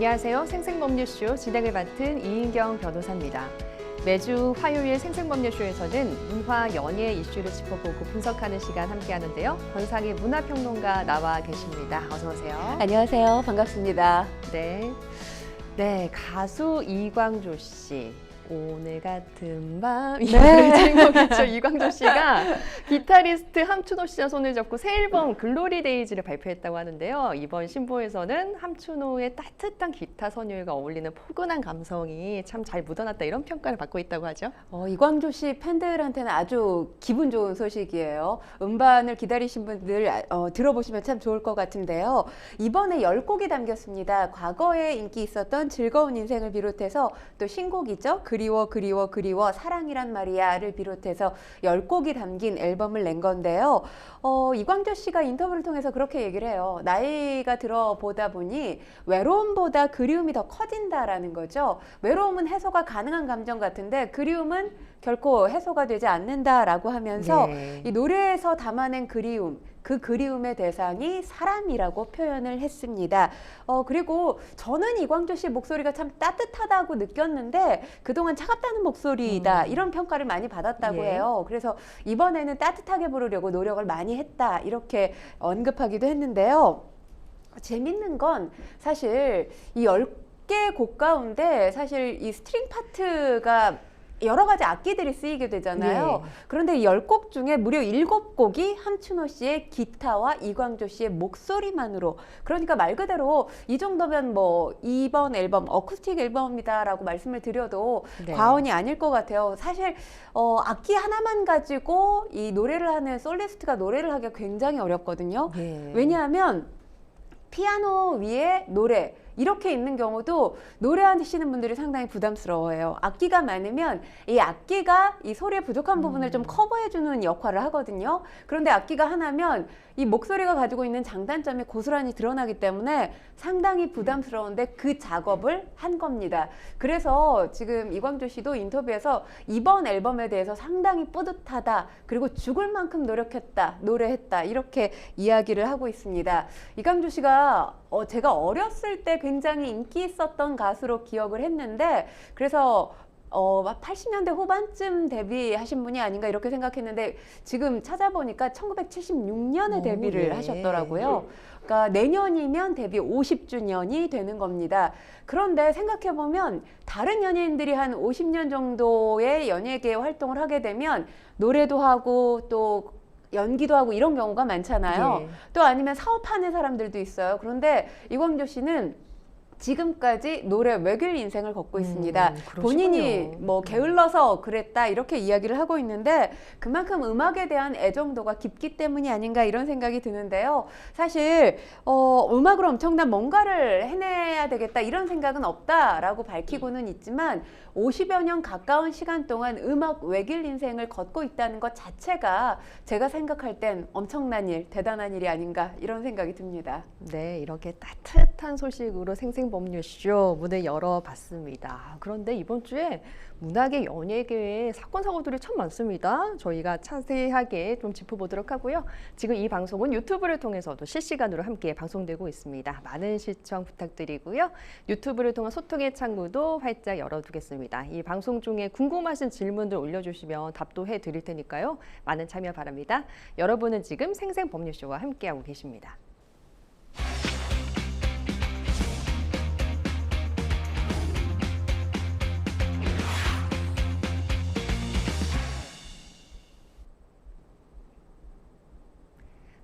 안녕하세요. 생생법률쇼 진행을 맡은 이인경 변호사입니다. 매주 화요일 생생법률쇼에서는 문화, 연예 이슈를 짚어보고 분석하는 시간 함께 하는데요. 권상희 문화평론가 나와 계십니다. 어서 오세요. 안녕하세요. 반갑습니다. 네, 가수 이광조 씨. 오늘 같은 밤 이 네. 주인공이죠. 이광조 씨가 기타리스트 함춘호 씨와 손을 잡고 새 앨범 글로리 데이즈를 발표했다고 하는데요. 이번 신보에서는 함춘호의 따뜻한 기타 선율과 어울리는 포근한 감성이 참 잘 묻어났다 이런 평가를 받고 있다고 하죠. 이광조 씨 팬들한테는 아주 기분 좋은 소식이에요. 음반을 기다리신 분들 들어보시면 참 좋을 것 같은데요. 이번에 10곡이 담겼습니다. 과거에 인기 있었던 즐거운 인생을 비롯해서 또 신곡이죠. 그리워 사랑이란 말이야를 비롯해서 10곡이 담긴 앨범을 낸 건데요. 이광조 씨가 인터뷰를 통해서 그렇게 얘기를 해요. 나이가 들어보다 보니 외로움보다 그리움이 더 커진다라는 거죠. 외로움은 해소가 가능한 감정 같은데 그리움은 결코 해소가 되지 않는다라고 하면서 이 노래에서 담아낸 그리움, 그 그리움의 대상이 사람이라고 표현을 했습니다. 그리고 저는 이광조 씨 목소리가 참 따뜻하다고 느꼈는데 그동안 차갑다는 목소리다 이런 평가를 많이 받았다고 해요. 그래서 이번에는 따뜻하게 부르려고 노력을 많이 했다 이렇게 언급하기도 했는데요. 재밌는 건 사실 이 10개 곡 가운데 사실 이 스트링 파트가 여러 가지 악기들이 쓰이게 되잖아요. 그런데 이 10곡 중에 무려 7곡이 함춘호 씨의 기타와 이광조 씨의 목소리만으로, 그러니까 말 그대로 이 정도면 뭐 이번 앨범 어쿠스틱 앨범이다라고 말씀을 드려도 과언이 아닐 것 같아요. 사실 악기 하나만 가지고 이 노래를 하는 솔리스트가 노래를 하기가 굉장히 어렵거든요. 왜냐하면 피아노 위에 노래 이렇게 있는 경우도 노래하시는 분들이 상당히 부담스러워해요. 악기가 많으면 이 악기가 이 소리의 부족한 부분을 좀 커버해주는 역할을 하거든요. 그런데 악기가 하나면 이 목소리가 가지고 있는 장단점이 고스란히 드러나기 때문에 상당히 부담스러운데 그 작업을 한 겁니다. 그래서 지금 이광조 씨도 인터뷰에서 이번 앨범에 대해서 상당히 뿌듯하다, 그리고 죽을 만큼 노력했다, 노래했다 이렇게 이야기를 하고 있습니다. 이광조 씨가 제가 어렸을 때 굉장히 인기 있었던 가수로 기억을 했는데 그래서 80년대 후반쯤 데뷔하신 분이 아닌가 이렇게 생각했는데 지금 찾아보니까 1976년에 데뷔를 하셨더라고요. 그러니까 내년이면 데뷔 50주년이 되는 겁니다. 그런데 생각해보면 다른 연예인들이 한 50년 정도의 연예계 활동을 하게 되면 노래도 하고 또 연기도 하고 이런 경우가 많잖아요. 또 아니면 사업하는 사람들도 있어요. 그런데 이광조 씨는 지금까지 노래 외길 인생을 걷고 있습니다. 본인이 뭐 게을러서 그랬다 이렇게 이야기를 하고 있는데 그만큼 음악에 대한 애정도가 깊기 때문이 아닌가 이런 생각이 드는데요. 사실 음악으로 엄청난 뭔가를 해내야 되겠다 이런 생각은 없다라고 밝히고는 있지만 50여 년 가까운 시간 동안 음악 외길 인생을 걷고 있다는 것 자체가 제가 생각할 땐 엄청난 일, 대단한 일이 아닌가 이런 생각이 듭니다. 네, 이렇게 따뜻한 소식으로 생생법률쇼 문을 열어봤습니다. 그런데 이번 주에 문학의 연예계에 사건 사고들이 참 많습니다. 저희가 자세하게 좀 짚어보도록 하고요. 지금 이 방송은 유튜브를 통해서도 실시간으로 함께 방송되고 있습니다. 많은 시청 부탁드리고요. 유튜브를 통한 소통의 창구도 활짝 열어두겠습니다. 이 방송 중에 궁금하신 질문들 올려주시면 답도 해드릴 테니까요. 많은 참여 바랍니다. 여러분은 지금 생생법률쇼와 함께하고 계십니다.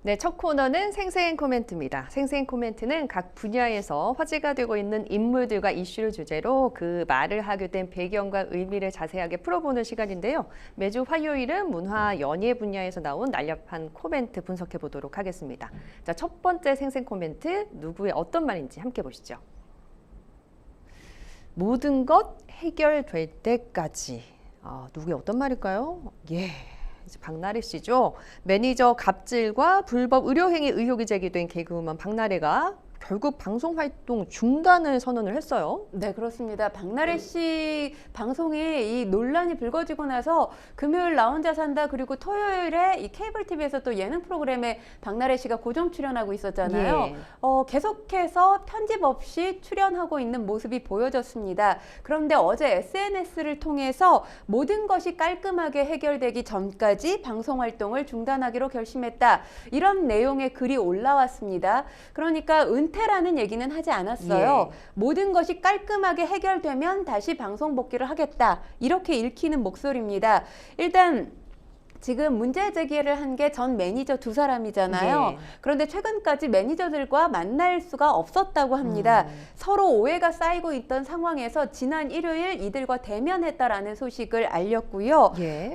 네, 첫 코너는 생생 코멘트입니다. 생생 코멘트는 각 분야에서 화제가 되고 있는 인물들과 이슈를 주제로 그 말을 하게 된 배경과 의미를 자세하게 풀어보는 시간인데요. 매주 화요일은 문화, 연예 분야에서 나온 날렵한 코멘트 분석해 보도록 하겠습니다. 자, 첫 번째 생생 코멘트, 누구의 어떤 말인지 함께 보시죠. 모든 것 해결될 때까지. 누구의 어떤 말일까요? 박나래 씨죠. 매니저 갑질과 불법 의료행위 의혹이 제기된 개그우먼 박나래가 결국 방송 활동 중단을 선언을 했어요. 네, 그렇습니다. 박나래 씨 방송이 이 논란이 불거지고 나서 금요일 나 혼자 산다 그리고 토요일에 이 케이블 TV에서 또 예능 프로그램에 박나래 씨가 고정 출연하고 있었잖아요. 예. 계속해서 편집 없이 출연하고 있는 모습이 보여졌습니다. 그런데 어제 SNS를 통해서 모든 것이 깔끔하게 해결되기 전까지 방송 활동을 중단하기로 결심했다. 이런 내용의 글이 올라왔습니다. 그러니까 은퇴라는 얘기는 하지 않았어요. 예. 모든 것이 깔끔하게 해결되면 다시 방송 복귀를 하겠다. 이렇게 읽히는 목소리입니다. 일단 지금 문제 제기를 한 게 전 매니저 두 사람이잖아요. 예. 그런데 최근까지 매니저들과 만날 수가 없었다고 합니다. 서로 오해가 쌓이고 있던 상황에서 지난 일요일 이들과 대면했다라는 소식을 알렸고요. 예.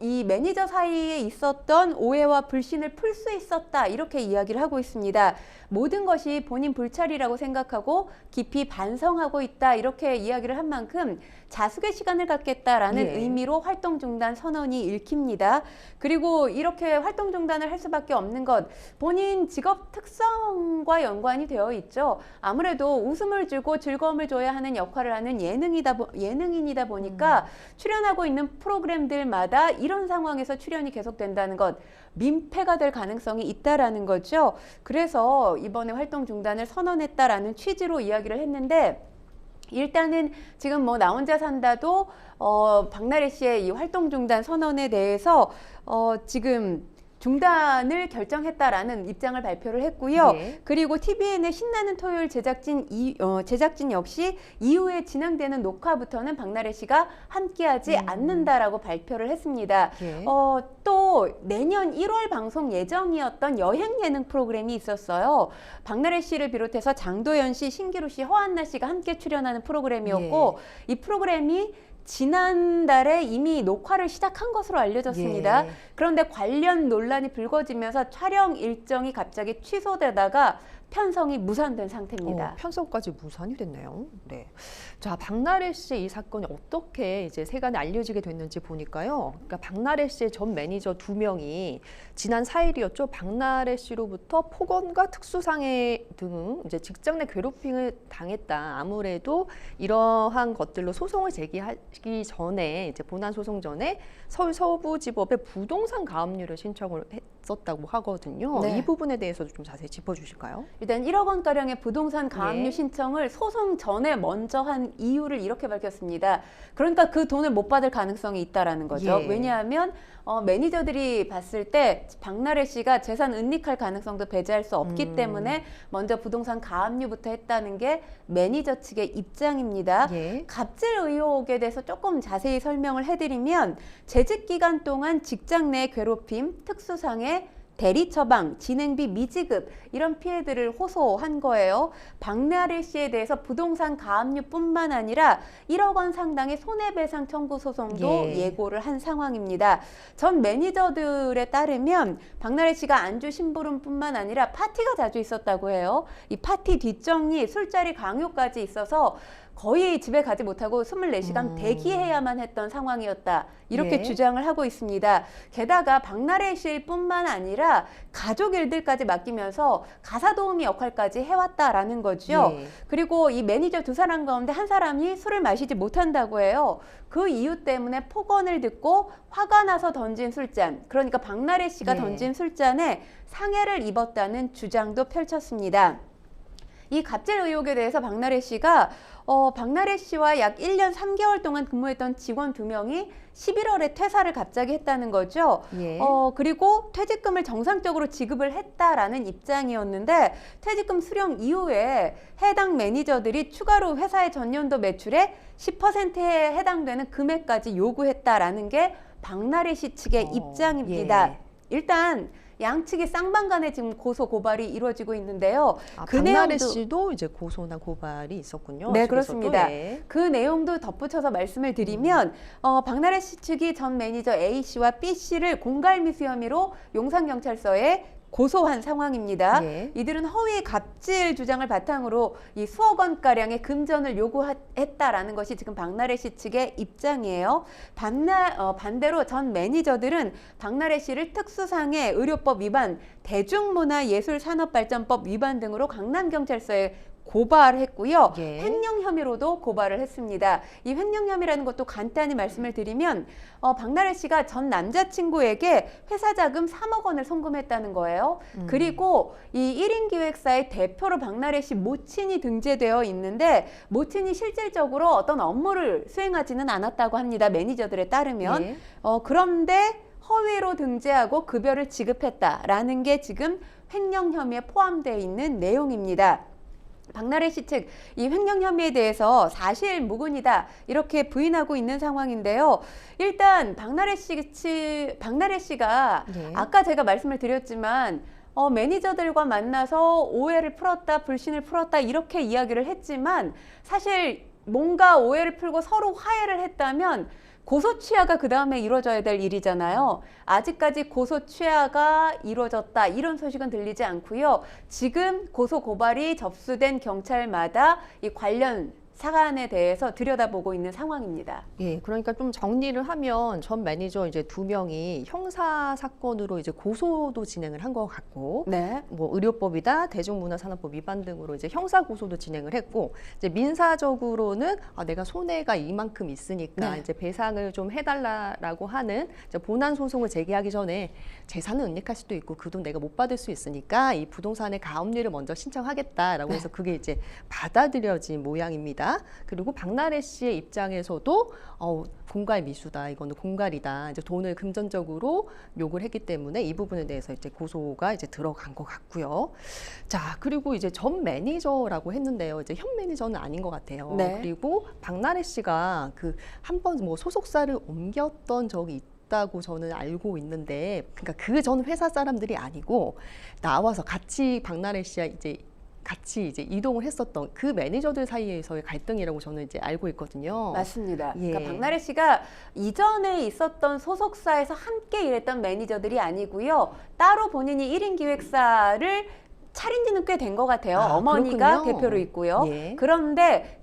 이 매니저 사이에 있었던 오해와 불신을 풀 수 있었다 이렇게 이야기를 하고 있습니다. 모든 것이 본인 불찰이라고 생각하고 깊이 반성하고 있다 이렇게 이야기를 한 만큼 자숙의 시간을 갖겠다라는 예. 의미로 활동 중단 선언이 읽힙니다. 그리고 이렇게 활동 중단을 할 수밖에 없는 것 본인 직업 특성과 연관이 되어 있죠. 아무래도 웃음을 주고 즐거움을 줘야 하는 역할을 하는 예능인이다 보니까 출연하고 있는 프로그램들마다 이런 상황에서 출연이 계속된다는 것 민폐가 될 가능성이 있다라는 거죠. 그래서 이번에 활동 중단을 선언했다라는 취지로 이야기를 했는데 일단은 지금 뭐 나 혼자 산다도 박나래 씨의 이 활동 중단 선언에 대해서 지금 중단을 결정했다라는 입장을 발표를 했고요. 예. 그리고 TVN의 신나는 토요일 제작진 역시 이후에 진행되는 녹화부터는 박나래 씨가 함께하지 않는다라고 발표를 했습니다. 예. 또 내년 1월 방송 예정이었던 여행 예능 프로그램이 있었어요. 박나래 씨를 비롯해서 장도연 씨, 신기루 씨, 허한나 씨가 함께 출연하는 프로그램이었고 이 프로그램이 지난달에 이미 녹화를 시작한 것으로 알려졌습니다. 예. 그런데 관련 논란이 불거지면서 촬영 일정이 갑자기 취소되다가 편성이 무산된 상태입니다. 편성까지 무산이 됐네요. 네. 자, 박나래 씨의 이 사건이 어떻게 이제 세간에 알려지게 됐는지 보니까요. 그러니까 박나래 씨의 전 매니저 두 명이 지난 4일이었죠. 박나래 씨로부터 폭언과 특수상해 등 이제 직장 내 괴롭힘을 당했다. 아무래도 이러한 것들로 소송을 제기하기 전에 이제 본안 소송 전에 서울 서부지법에 부동산 가압류를 신청을 했었다고 하거든요. 네. 이 부분에 대해서도 좀 자세히 짚어주실까요? 일단 1억 원가량의 부동산 가압류 예. 신청을 소송 전에 먼저 한 이유를 이렇게 밝혔습니다. 그러니까 그 돈을 못 받을 가능성이 있다라는 거죠. 예. 왜냐하면 매니저들이 봤을 때 박나래 씨가 재산 은닉할 가능성도 배제할 수 없기 때문에 먼저 부동산 가압류부터 했다는 게 매니저 측의 입장입니다. 예. 갑질 의혹에 대해서 조금 자세히 설명을 해드리면 재직 기간 동안 직장 내 괴롭힘, 특수상해, 대리 처방, 진행비 미지급 이런 피해들을 호소한 거예요. 박나래 씨에 대해서 부동산 가압류뿐만 아니라 1억 원 상당의 손해배상 청구 소송도 예고를 한 상황입니다. 전 매니저들에 따르면 박나래 씨가 안주 심부름뿐만 아니라 파티가 자주 있었다고 해요. 이 파티 뒷정리, 술자리 강요까지 있어서 거의 집에 가지 못하고 24시간 대기해야만 했던 상황이었다. 이렇게 예. 주장을 하고 있습니다. 게다가 박나래 씨뿐만 아니라 가족 일들까지 맡기면서 가사 도우미 역할까지 해왔다라는 거죠. 예. 그리고 이 매니저 두 사람 가운데 한 사람이 술을 마시지 못한다고 해요. 그 이유 때문에 폭언을 듣고 화가 나서 던진 술잔, 그러니까 박나래 씨가 예. 던진 술잔에 상해를 입었다는 주장도 펼쳤습니다. 이 갑질 의혹에 대해서 박나래 씨가 박나래 씨와 약 1년 3개월 동안 근무했던 직원 2명이 11월에 퇴사를 갑자기 했다는 거죠. 예. 그리고 퇴직금을 정상적으로 지급을 했다라는 입장이었는데 퇴직금 수령 이후에 해당 매니저들이 추가로 회사의 전년도 매출의 10%에 해당되는 금액까지 요구했다라는 게 박나래 씨 측의 입장입니다. 예. 일단 양측이 쌍방간에 지금 고소 고발이 이루어지고 있는데요. 그 박나래 내용도 씨도 이제 고소나 고발이 있었군요. 네, 측에서도. 그렇습니다. 예. 그 내용도 덧붙여서 말씀을 드리면 박나래 씨 측이 전 매니저 A 씨와 B 씨를 공갈미수 혐의로 용산경찰서에 고소한 상황입니다. 예. 이들은 허위 갑질 주장을 바탕으로 이 수억 원가량의 금전을 요구했다라는 것이 지금 박나래 씨 측의 입장이에요. 반대로 전 매니저들은 박나래 씨를 특수상해 의료법 위반, 대중문화예술산업발전법 위반 등으로 강남경찰서에 고발했고요. 예. 횡령 혐의로도 고발을 했습니다. 이 횡령 혐의라는 것도 간단히 말씀을 드리면 박나래 씨가 전 남자친구에게 회사 자금 3억 원을 송금했다는 거예요. 그리고 이 1인 기획사의 대표로 박나래 씨 모친이 등재되어 있는데 모친이 실질적으로 어떤 업무를 수행하지는 않았다고 합니다. 매니저들에 따르면. 예. 그런데 허위로 등재하고 급여를 지급했다라는 게 지금 횡령 혐의에 포함되어 있는 내용입니다. 박나래 씨 측 이 횡령 혐의에 대해서 사실 무근이다 이렇게 부인하고 있는 상황인데요. 일단 박나래 씨가 예. 아까 제가 말씀을 드렸지만 매니저들과 만나서 오해를 풀었다, 불신을 풀었다 이렇게 이야기를 했지만 사실 뭔가 오해를 풀고 서로 화해를 했다면 고소취하가 그 다음에 이루어져야 될 일이잖아요. 아직까지 고소취하가 이루어졌다 이런 소식은 들리지 않고요. 지금 고소고발이 접수된 경찰마다 이 관련 사안에 대해서 들여다보고 있는 상황입니다. 예, 그러니까 좀 정리를 하면 전 매니저 이제 2명이 형사 사건으로 이제 고소도 진행을 한 것 같고, 네. 뭐 의료법이다, 대중문화산업법 위반 등으로 이제 형사 고소도 진행을 했고, 이제 민사적으로는 내가 손해가 이만큼 있으니까 네. 이제 배상을 좀 해달라라고 하는 이제 본안 소송을 제기하기 전에 재산은 은닉할 수도 있고 그 돈 내가 못 받을 수 있으니까 이 부동산의 가압류를 먼저 신청하겠다라고 해서 그게 이제 받아들여진 모양입니다. 그리고 박나래 씨의 입장에서도 공갈 미수다, 이거는 공갈이다, 이제 돈을 금전적으로 요구를 했기 때문에 이 부분에 대해서 이제 고소가 이제 들어간 것 같고요. 자, 그리고 이제 전 매니저라고 했는데요. 이제 현 매니저는 아닌 것 같아요. 네. 그리고 박나래 씨가 그 한 번 뭐 소속사를 옮겼던 적이 다고 저는 알고 있는데, 그러니까 그 전 회사 사람들이 아니고 나와서 같이 박나래 씨와 이제 같이 이제 이동을 했었던 그 매니저들 사이에서의 갈등이라고 저는 이제 알고 있거든요. 맞습니다. 예. 그러니까 박나래 씨가 이전에 있었던 소속사에서 함께 일했던 매니저들이 아니고요. 따로 본인이 1인 기획사를 차린 지는 꽤 된 것 같아요. 어머니가 그렇군요. 대표로 있고요. 예. 그런데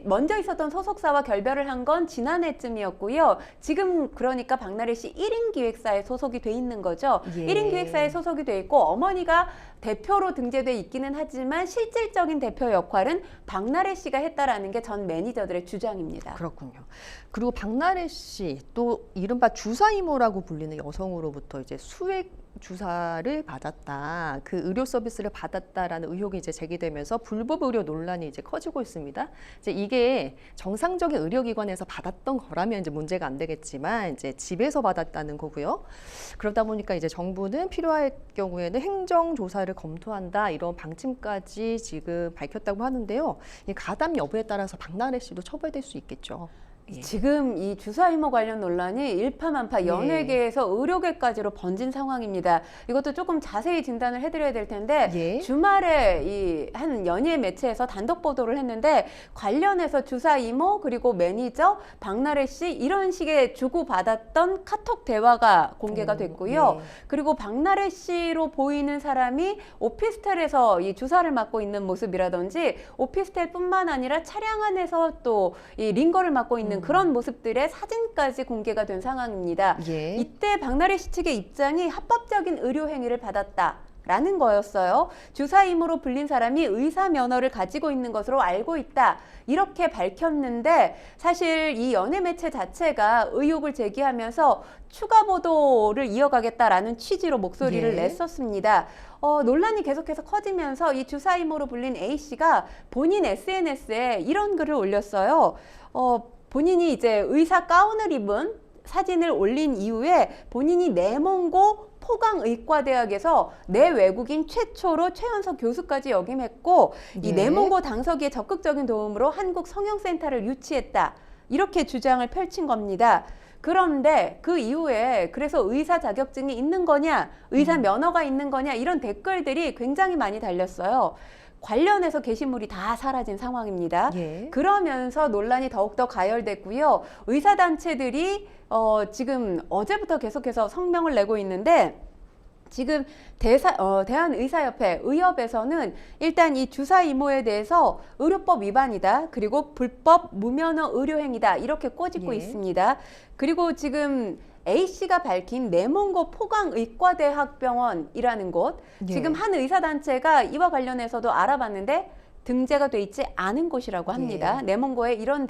먼저 있었던 소속사와 결별을 한 건 지난해쯤이었고요. 지금 그러니까 박나래 씨 1인 기획사에 소속이 돼 있는 거죠. 예. 1인 기획사에 소속이 돼 있고 어머니가 대표로 등재돼 있기는 하지만 실질적인 대표 역할은 박나래 씨가 했다라는 게 전 매니저들의 주장입니다. 그렇군요. 그리고 박나래 씨 또 이른바 주사 이모라고 불리는 여성으로부터 이제 수액 주사를 받았다, 그 의료 서비스를 받았다라는 의혹이 이제 제기되면서 불법 의료 논란이 이제 커지고 있습니다. 이제 이게 정상적인 의료기관에서 받았던 거라면 이제 문제가 안 되겠지만 이제 집에서 받았다는 거고요. 그러다 보니까 이제 정부는 필요할 경우에는 행정 조사를 검토한다, 이런 방침까지 지금 밝혔다고 하는데요. 이 가담 여부에 따라서 박나래 씨도 처벌될 수 있겠죠. 예. 지금 이 주사 이모 관련 논란이 일파만파 연예계에서 의료계까지로 번진 상황입니다. 이것도 조금 자세히 진단을 해드려야 될 텐데 예. 주말에 이 한 연예 매체에서 단독 보도를 했는데 관련해서 주사 이모 그리고 매니저 박나래 씨 이런 식의 주고받았던 카톡 대화가 공개가 됐고요. 예. 그리고 박나래 씨로 보이는 사람이 오피스텔에서 이 주사를 맞고 있는 모습이라든지 오피스텔뿐만 아니라 차량 안에서 또 이 링거를 맞고 있는 그런 모습들의 사진까지 공개가 된 상황입니다. 예. 이때 박나래 씨 측의 입장이 합법적인 의료 행위를 받았다라는 거였어요. 주사임으로 불린 사람이 의사 면허를 가지고 있는 것으로 알고 있다. 이렇게 밝혔는데 사실 이 연예 매체 자체가 의혹을 제기하면서 추가 보도를 이어가겠다라는 취지로 목소리를 예. 냈었습니다. 논란이 계속해서 커지면서 이 주사임으로 불린 A씨가 본인 SNS에 이런 글을 올렸어요. 본인이 이제 의사 가운을 입은 사진을 올린 이후에 본인이 내몽고 포강의과대학에서 내외국인 최초로 최연석 교수까지 역임했고 이 예. 내몽고 당서기의 적극적인 도움으로 한국 성형센터를 유치했다. 이렇게 주장을 펼친 겁니다. 그런데 그 이후에 그래서 의사 자격증이 있는 거냐, 의사 면허가 있는 거냐 이런 댓글들이 굉장히 많이 달렸어요. 관련해서 게시물이 다 사라진 상황입니다. 예. 그러면서 논란이 더욱더 가열됐고요. 의사단체들이 지금 어제부터 계속해서 성명을 내고 있는데 지금 대한의사협회 의협에서는 일단 이 주사 이모에 대해서 의료법 위반이다. 그리고 불법 무면허 의료행위다. 이렇게 꼬집고 예. 있습니다. 그리고 지금 A씨가 밝힌 내몽고 포강의과대학병원이라는 곳, 예. 지금 한 의사단체가 이와 관련해서도 알아봤는데 등재가 돼 있지 않은 곳이라고 합니다. 예. 내몽고에 이런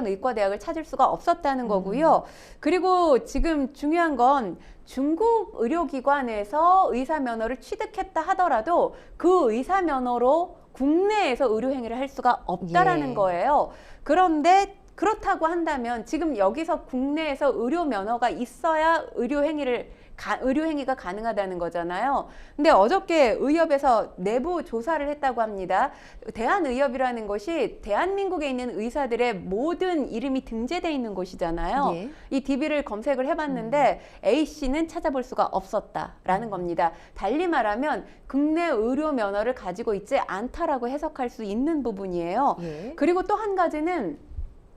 의과대학을 찾을 수가 없었다는 거고요. 그리고 지금 중요한 건 중국 의료기관에서 의사 면허를 취득했다 하더라도 그 의사 면허로 국내에서 의료행위를 할 수가 없다라는 예. 거예요. 그런데 그렇다고 한다면 지금 여기서 국내에서 의료 면허가 있어야 의료행위가 가능하다는 거잖아요. 근데 어저께 의협에서 내부 조사를 했다고 합니다. 대한의협이라는 것이 대한민국에 있는 의사들의 모든 이름이 등재되어 있는 곳이잖아요. 예. 이 DB를 검색을 해봤는데 A씨는 찾아볼 수가 없었다라는 겁니다. 달리 말하면 국내 의료 면허를 가지고 있지 않다라고 해석할 수 있는 부분이에요. 예. 그리고 또 한 가지는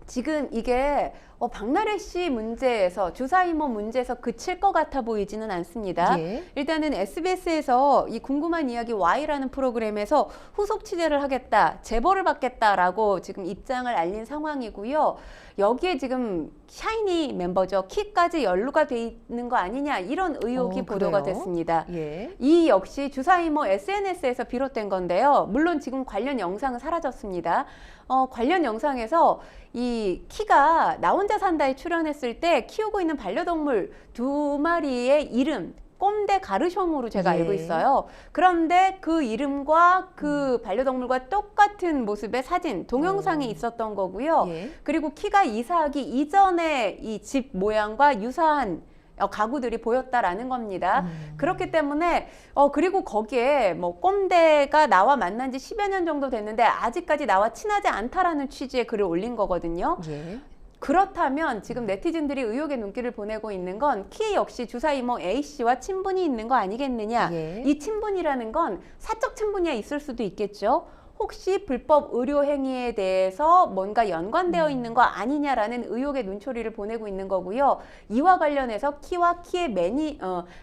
지금 이게 박나래 씨 문제에서 주사 이모 문제에서 그칠 것 같아 보이지는 않습니다. 예. 일단은 SBS에서 이 궁금한 이야기 Y라는 프로그램에서 후속 취재를 하겠다, 제보를 받겠다라고 지금 입장을 알린 상황이고요. 여기에 지금 샤이니 멤버죠. 키까지 연루가 돼 있는 거 아니냐 이런 의혹이 보도가 그래요? 됐습니다. 예. 이 역시 주사 이모 SNS에서 비롯된 건데요. 물론 지금 관련 영상은 사라졌습니다. 관련 영상에서 이 키가 나 혼자 산다에 출연했을 때 키우고 있는 반려동물 2마리의 이름 꼼데 가르숑으로 제가 예. 알고 있어요. 그런데 그 이름과 그 반려동물과 똑같은 모습의 사진, 동영상이 있었던 거고요. 예. 그리고 키가 이사하기 이전에 이 집 모양과 유사한 가구들이 보였다라는 겁니다. 그렇기 때문에 그리고 거기에 뭐 꼼데가 나와 만난 지 10여 년 정도 됐는데 아직까지 나와 친하지 않다라는 취지의 글을 올린 거거든요. 예. 그렇다면 지금 네티즌들이 의혹의 눈길을 보내고 있는 건 키 역시 주사 이모 A씨와 친분이 있는 거 아니겠느냐. 예. 이 친분이라는 건 사적 친분이 있을 수도 있겠죠. 혹시 불법 의료 행위에 대해서 뭔가 연관되어 있는 거 아니냐라는 의혹의 눈초리를 보내고 있는 거고요. 이와 관련해서 키와 키의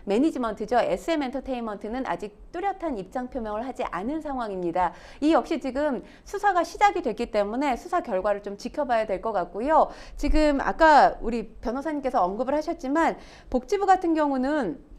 매니지먼트죠. SM 엔터테인먼트는 아직 뚜렷한 입장 표명을 하지 않은 상황입니다. 이 역시 지금 수사가 시작이 됐기 때문에 수사 결과를 좀 지켜봐야 될 것 같고요. 지금 아까 우리 변호사님께서 언급을 하셨지만 복지부 같은 경우는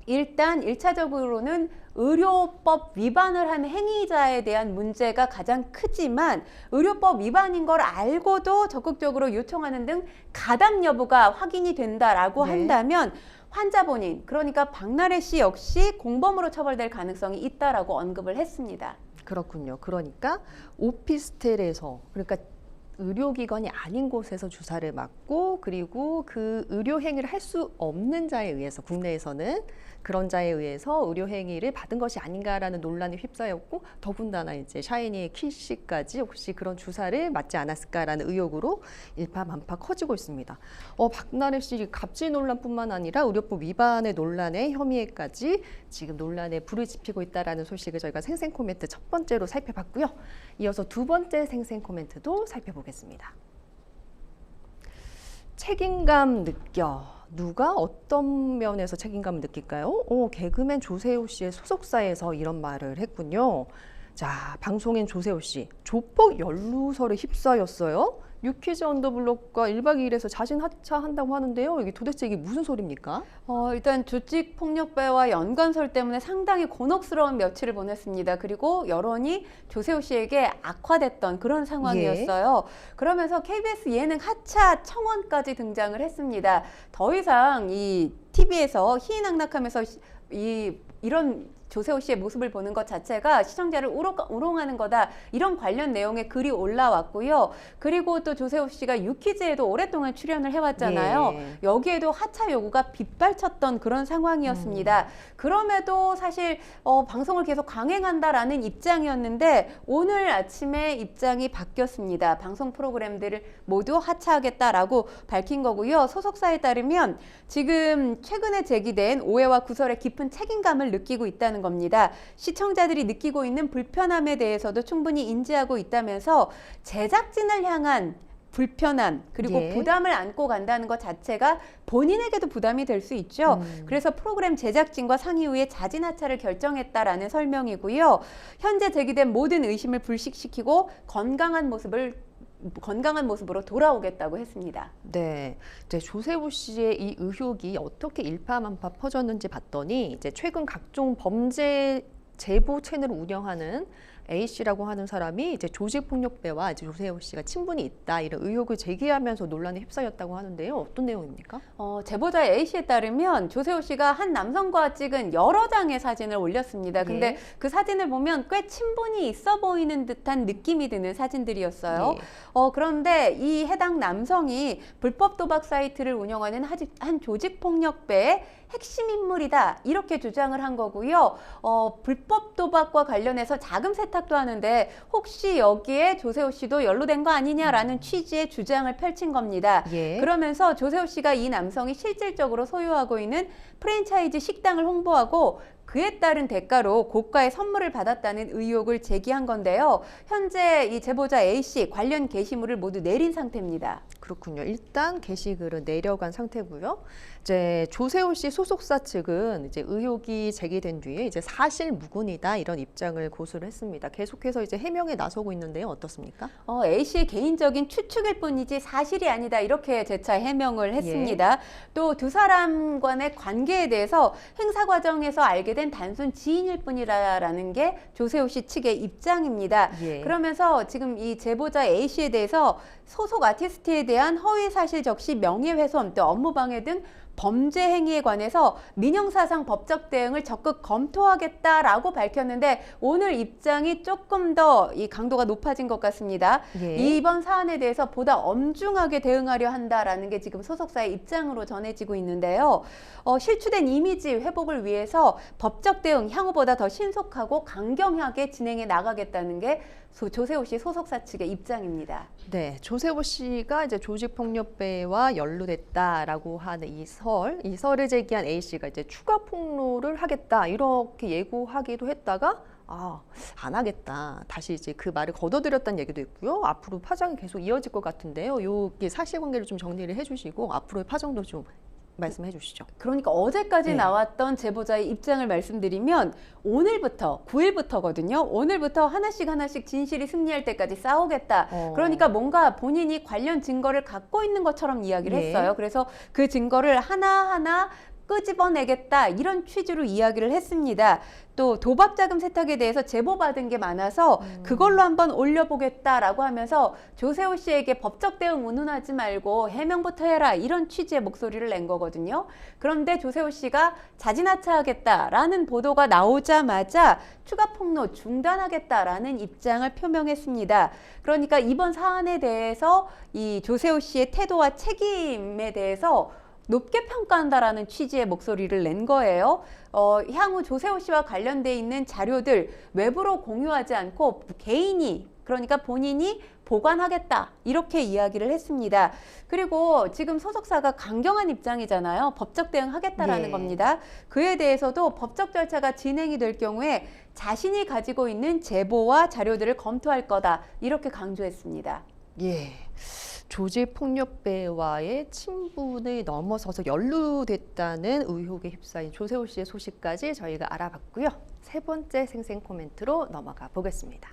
일단 1차적으로는 의료법 위반을 한 행위자에 대한 문제가 가장 크지만 의료법 위반인 걸 알고도 적극적으로 요청하는 등 가담 여부가 확인이 된다라고 네. 한다면 환자 본인, 그러니까 박나래 씨 역시 공범으로 처벌될 가능성이 있다라고 언급을 했습니다. 그렇군요. 그러니까 오피스텔에서 그러니까 의료기관이 아닌 곳에서 주사를 맞고 그리고 그 의료행위를 할 수 없는 자에 의해서 국내에서는 그런 자에 의해서 의료행위를 받은 것이 아닌가라는 논란에 휩싸였고 더군다나 이제 샤이니의 키 씨까지 혹시 그런 주사를 맞지 않았을까라는 의혹으로 일파만파 커지고 있습니다. 박나래 씨 갑질 논란뿐만 아니라 의료법 위반의 논란에 혐의에까지 지금 논란에 불을 지피고 있다라는 소식을 저희가 생생 코멘트 첫 번째로 살펴봤고요. 이어서 두 번째 생생 코멘트도 살펴보겠습니다. 책임감 느껴. 누가 어떤 면에서 책임감을 느낄까요? 개그맨 조세호 씨의 소속사에서 이런 말을 했군요. 자, 방송인 조세호 씨, 조폭 연루설에 휩싸였어요. 뉴키즈 언더블럭과 1박 2일에서 자진 하차한다고 하는데요. 이게 도대체 이게 무슨 소리입니까? 일단 조직폭력배와 연관설 때문에 상당히 곤혹스러운 며칠을 보냈습니다. 그리고 여론이 조세호 씨에게 악화됐던 그런 상황이었어요. 그러면서 KBS 예능 하차 청원까지 등장을 했습니다. 더 이상 이 TV에서 희희낙낙하면서 이런 조세호 씨의 모습을 보는 것 자체가 시청자를 우롱하는 거다. 이런 관련 내용의 글이 올라왔고요. 그리고 또 조세호 씨가 유퀴즈에도 오랫동안 출연을 해왔잖아요. 예. 여기에도 하차 요구가 빗발쳤던 그런 상황이었습니다. 그럼에도 사실 방송을 계속 강행한다라는 입장이었는데 오늘 아침에 입장이 바뀌었습니다. 방송 프로그램들을 모두 하차하겠다라고 밝힌 거고요. 소속사에 따르면 지금 최근에 제기된 오해와 구설에 깊은 책임감을 느끼고 있다는 겁니다. 시청자들이 느끼고 있는 불편함에 대해서도 충분히 인지하고 있다면서 제작진을 향한 불편함 그리고 예. 부담을 안고 간다는 것 자체가 본인에게도 부담이 될 수 있죠. 그래서 프로그램 제작진과 상의 후에 자진 하차를 결정했다라는 설명이고요. 현재 제기된 모든 의심을 불식시키고 건강한 모습으로 돌아오겠다고 했습니다. 네, 이제 조세호 씨의 이 의혹이 어떻게 일파만파 퍼졌는지 봤더니 이제 최근 각종 범죄 제보 채널을 운영하는 A 씨라고 하는 사람이 이제 조직폭력배와 이제 조세호 씨가 친분이 있다 이런 의혹을 제기하면서 논란에 휩싸였다고 하는데요. 어떤 내용입니까? 제보자 A 씨에 따르면 조세호 씨가 한 남성과 찍은 여러 장의 사진을 올렸습니다. 근데 예. 그 사진을 보면 꽤 친분이 있어 보이는 듯한 느낌이 드는 사진들이었어요. 예. 그런데 이 해당 남성이 불법 도박 사이트를 운영하는 한 조직폭력배의 핵심 인물이다 이렇게 주장을 한 거고요. 불법 도박과 관련해서 자금 세탁도 하는데 혹시 여기에 조세호 씨도 연루된 거 아니냐라는 취지의 주장을 펼친 겁니다. 예. 그러면서 조세호 씨가 이 남성이 실질적으로 소유하고 있는 프랜차이즈 식당을 홍보하고 그에 따른 대가로 고가의 선물을 받았다는 의혹을 제기한 건데요. 현재 이 제보자 A씨 관련 게시물을 모두 내린 상태입니다. 그렇군요. 일단 게시글은 내려간 상태고요. 이제 조세호 씨 소속사 측은 이제 의혹이 제기된 뒤에 이제 사실 무근이다 이런 입장을 고수를 했습니다. 계속해서 이제 해명에 나서고 있는데요. 어떻습니까? A씨의 개인적인 추측일 뿐이지 사실이 아니다 이렇게 재차 해명을 했습니다. 또 두 사람 간의 관계에 대해서 행사 과정에서 알게 된 단순 지인일 뿐이라는 게 조세호 씨 측의 입장입니다. 예. 그러면서 지금 이 제보자 A씨에 대해서 소속 아티스트에 대한 허위 사실 적시, 명예훼손, 또 업무방해 등 범죄 행위에 관해서 민형사상 법적 대응을 적극 검토하겠다라고 밝혔는데 오늘 입장이 조금 더 이 강도가 높아진 것 같습니다. 예. 이번 사안에 대해서 보다 엄중하게 대응하려 한다라는 게 지금 소속사의 입장으로 전해지고 있는데요. 실추된 이미지 회복을 위해서 법적 대응 향후보다 더 신속하고 강경하게 진행해 나가겠다는 게 조세호 씨 소속사 측의 입장입니다. 네, 조세호 씨가 이제 조직폭력배와 연루됐다라고 하는 이 설을 제기한 A 씨가 이제 추가 폭로를 하겠다 이렇게 예고하기도 했다가 안 하겠다. 다시 이제 그 말을 거둬들였다는 얘기도 있고요. 앞으로 파장이 계속 이어질 것 같은데요. 요게 사실관계를 좀 정리를 해주시고 앞으로의 파장도 좀 말씀해 주시죠. 그러니까 어제까지 네. 나왔던 제보자의 입장을 말씀드리면 오늘부터 9일부터거든요. 오늘부터 하나씩 진실이 승리할 때까지 싸우겠다. 그러니까 뭔가 본인이 관련 증거를 갖고 있는 것처럼 이야기를 예. 했어요. 그래서 그 증거를 하나하나 끄집어내겠다 이런 취지로 이야기를 했습니다. 또 도박 자금 세탁에 대해서 제보받은 게 많아서 그걸로 한번 올려보겠다라고 하면서 조세호 씨에게 법적 대응 운운하지 말고 해명부터 해라 이런 취지의 목소리를 낸 거거든요. 그런데 조세호 씨가 자진하차하겠다라는 보도가 나오자마자 추가 폭로 중단하겠다라는 입장을 표명했습니다. 그러니까 이번 사안에 대해서 이 조세호 씨의 태도와 책임에 대해서 높게 평가한다라는 취지의 목소리를 낸 거예요. 향후 조세호 씨와 관련돼 있는 자료들 외부로 공유하지 않고 개인이 그러니까 본인이 보관하겠다 이렇게 이야기를 했습니다. 그리고 지금 소속사가 강경한 입장이잖아요. 법적 대응하겠다라는 네. 겁니다. 그에 대해서도 법적 절차가 진행이 될 경우에 자신이 가지고 있는 제보와 자료들을 검토할 거다 이렇게 강조했습니다. 예. 조직폭력배와의 친분을 넘어서서 연루됐다는 의혹에 휩싸인 조세호 씨의 소식까지 저희가 알아봤고요. 세 번째 생생 코멘트로 넘어가 보겠습니다.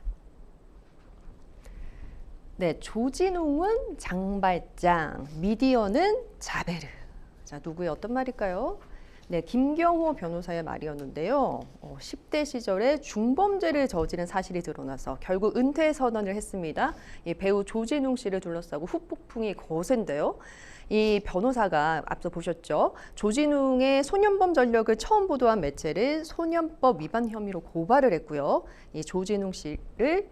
네, 조진웅은 장발장, 미디어는 자베르. 자, 누구의 어떤 말일까요? 네, 김경호 변호사의 말이었는데요. 10대 시절에 중범죄를 저지른 사실이 드러나서 결국 은퇴 선언을 했습니다. 이 배우 조진웅 씨를 둘러싸고 후폭풍이 거센데요. 이 변호사가 앞서 보셨죠. 조진웅의 소년범 전력을 처음 보도한 매체를 소년법 위반 혐의로 고발을 했고요. 이 조진웅 씨를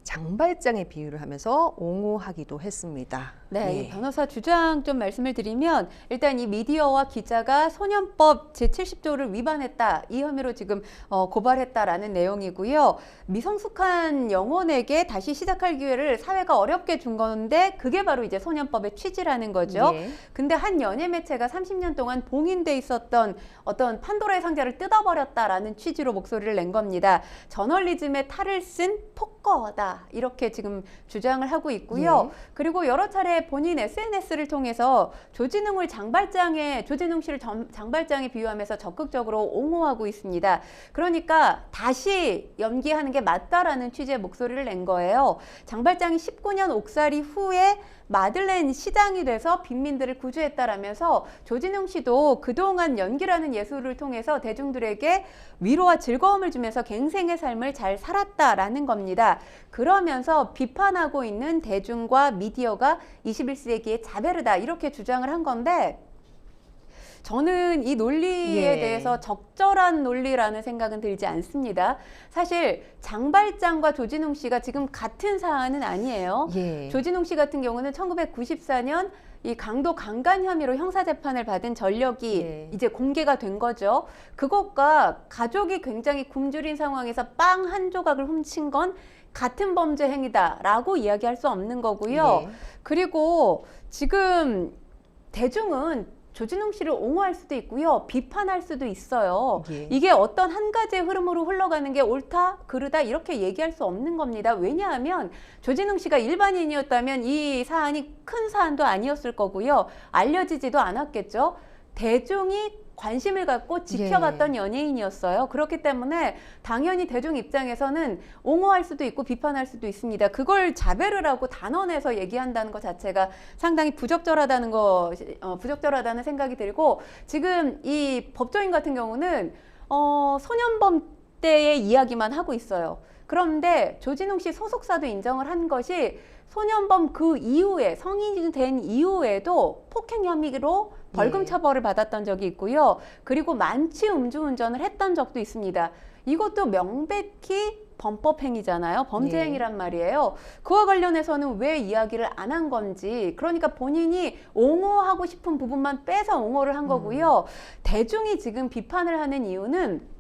장발장에 비유를 하면서 옹호하기도 했습니다. 네, 예. 이 변호사 주장 좀 말씀을 드리면 일단 이 미디어와 기자가 소년법 제70조를 위반했다. 이 혐의로 지금 고발했다라는 내용이고요. 미성숙한 영혼에게 다시 시작할 기회를 사회가 어렵게 준 건데 그게 바로 이제 소년법의 취지라는 거죠. 예. 근데 한 연예 매체가 30년 동안 봉인돼 있었던 어떤 판도라의 상자를 뜯어버렸다라는 취지로 목소리를 낸 겁니다. 저널리즘의 탈을 쓴 폭거다. 이렇게 지금 주장을 하고 있고요. 예. 그리고 여러 차례 본인 SNS를 통해서 조진웅 씨를 장발장에 비유하면서 적극적으로 옹호하고 있습니다. 그러니까 다시 연기하는 게 맞다라는 취지의 목소리를 낸 거예요. 장발장이 19년 옥살이 후에 마들렌 시장이 돼서 빈민들을 구조했다라면서 조진웅 씨도 그동안 연기라는 예술을 통해서 대중들에게 위로와 즐거움을 주면서 갱생의 삶을 잘 살았다라는 겁니다. 그러면서 비판하고 있는 대중과 미디어가 21세기의 자베르다 이렇게 주장을 한 건데 저는 이 논리에 예. 대해서 적절한 논리라는 생각은 들지 않습니다. 사실 장발장과 조진웅 씨가 지금 같은 사안은 아니에요. 예. 조진웅 씨 같은 경우는 1994년 이 강도 강간 혐의로 형사재판을 받은 전력이 예. 이제 공개가 된 거죠. 그것과 가족이 굉장히 굶주린 상황에서 빵 한 조각을 훔친 건 같은 범죄 행위다라고 이야기할 수 없는 거고요. 예. 그리고 지금 대중은 조진웅 씨를 옹호할 수도 있고요. 비판할 수도 있어요. 예. 이게 어떤 한 가지의 흐름으로 흘러가는 게 옳다, 그르다 이렇게 얘기할 수 없는 겁니다. 왜냐하면 조진웅 씨가 일반인이었다면 이 사안이 큰 사안도 아니었을 거고요. 알려지지도 않았겠죠. 대중이 관심을 갖고 지켜봤던 연예인이었어요. 그렇기 때문에 당연히 대중 입장에서는 옹호할 수도 있고 비판할 수도 있습니다. 그걸 자베르라고 단언해서 얘기한다는 것 자체가 상당히 부적절하다는 생각이 들고 지금 이 법조인 같은 경우는 소년범 때의 이야기만 하고 있어요. 그런데 조진웅 씨 소속사도 인정을 한 것이 소년범 그 이후에 성인이 된 이후에도 폭행 혐의로 벌금 처벌을 받았던 적이 있고요. 그리고 만취 음주운전을 했던 적도 있습니다. 이것도 명백히 범법 행위잖아요. 범죄 행위란 말이에요. 그와 관련해서는 왜 이야기를 안 한 건지 그러니까 본인이 옹호하고 싶은 부분만 빼서 옹호를 한 거고요. 대중이 지금 비판을 하는 이유는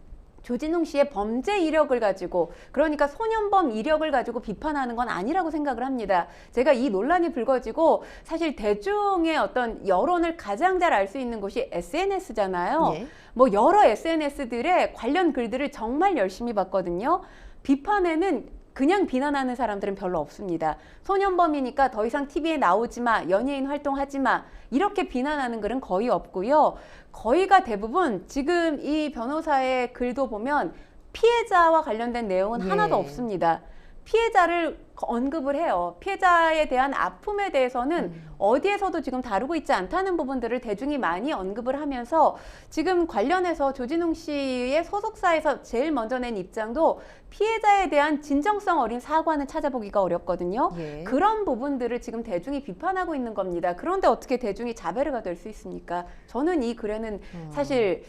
조진웅 씨의 범죄 이력을 가지고 그러니까 소년범 이력을 가지고 비판하는 건 아니라고 생각을 합니다. 제가 이 논란이 불거지고 사실 대중의 어떤 여론을 가장 잘 알 수 있는 곳이 SNS잖아요. 예. 뭐 여러 SNS들의 관련 글들을 정말 열심히 봤거든요. 비판에는 그냥 비난하는 사람들은 별로 없습니다. 소년범이니까 더 이상 TV에 나오지 마, 연예인 활동하지 마 이렇게 비난하는 글은 거의 없고요. 거의가 대부분 지금 이 변호사의 글도 보면 피해자와 관련된 내용은 하나도 없습니다. 피해자를 언급을 해요. 피해자에 대한 아픔에 대해서는 어디에서도 지금 다루고 있지 않다는 부분들을 대중이 많이 언급을 하면서 지금 관련해서 조진웅 씨의 소속사에서 제일 먼저 낸 입장도 피해자에 대한 진정성 어린 사과는 찾아보기가 어렵거든요. 예. 그런 부분들을 지금 대중이 비판하고 있는 겁니다. 그런데 어떻게 대중이 자베르가 될 수 있습니까? 저는 이 글에는 사실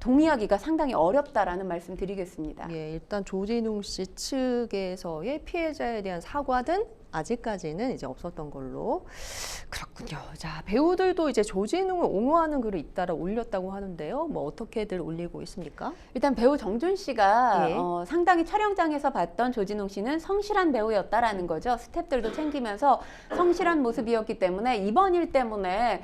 동의하기가 상당히 어렵다라는 말씀 드리겠습니다. 예, 일단 조진웅 씨 측에서의 피해자에 대한 사과는 아직까지는 이제 없었던 걸로. 그렇군요. 자, 배우들도 이제 조진웅을 옹호하는 글을 잇따라 올렸다고 하는데요. 뭐 어떻게들 올리고 있습니까? 일단 배우 정준 씨가 예. 상당히 촬영장에서 봤던 조진웅 씨는 성실한 배우였다라는 거죠. 스태프들도 챙기면서 성실한 모습이었기 때문에 이번 일 때문에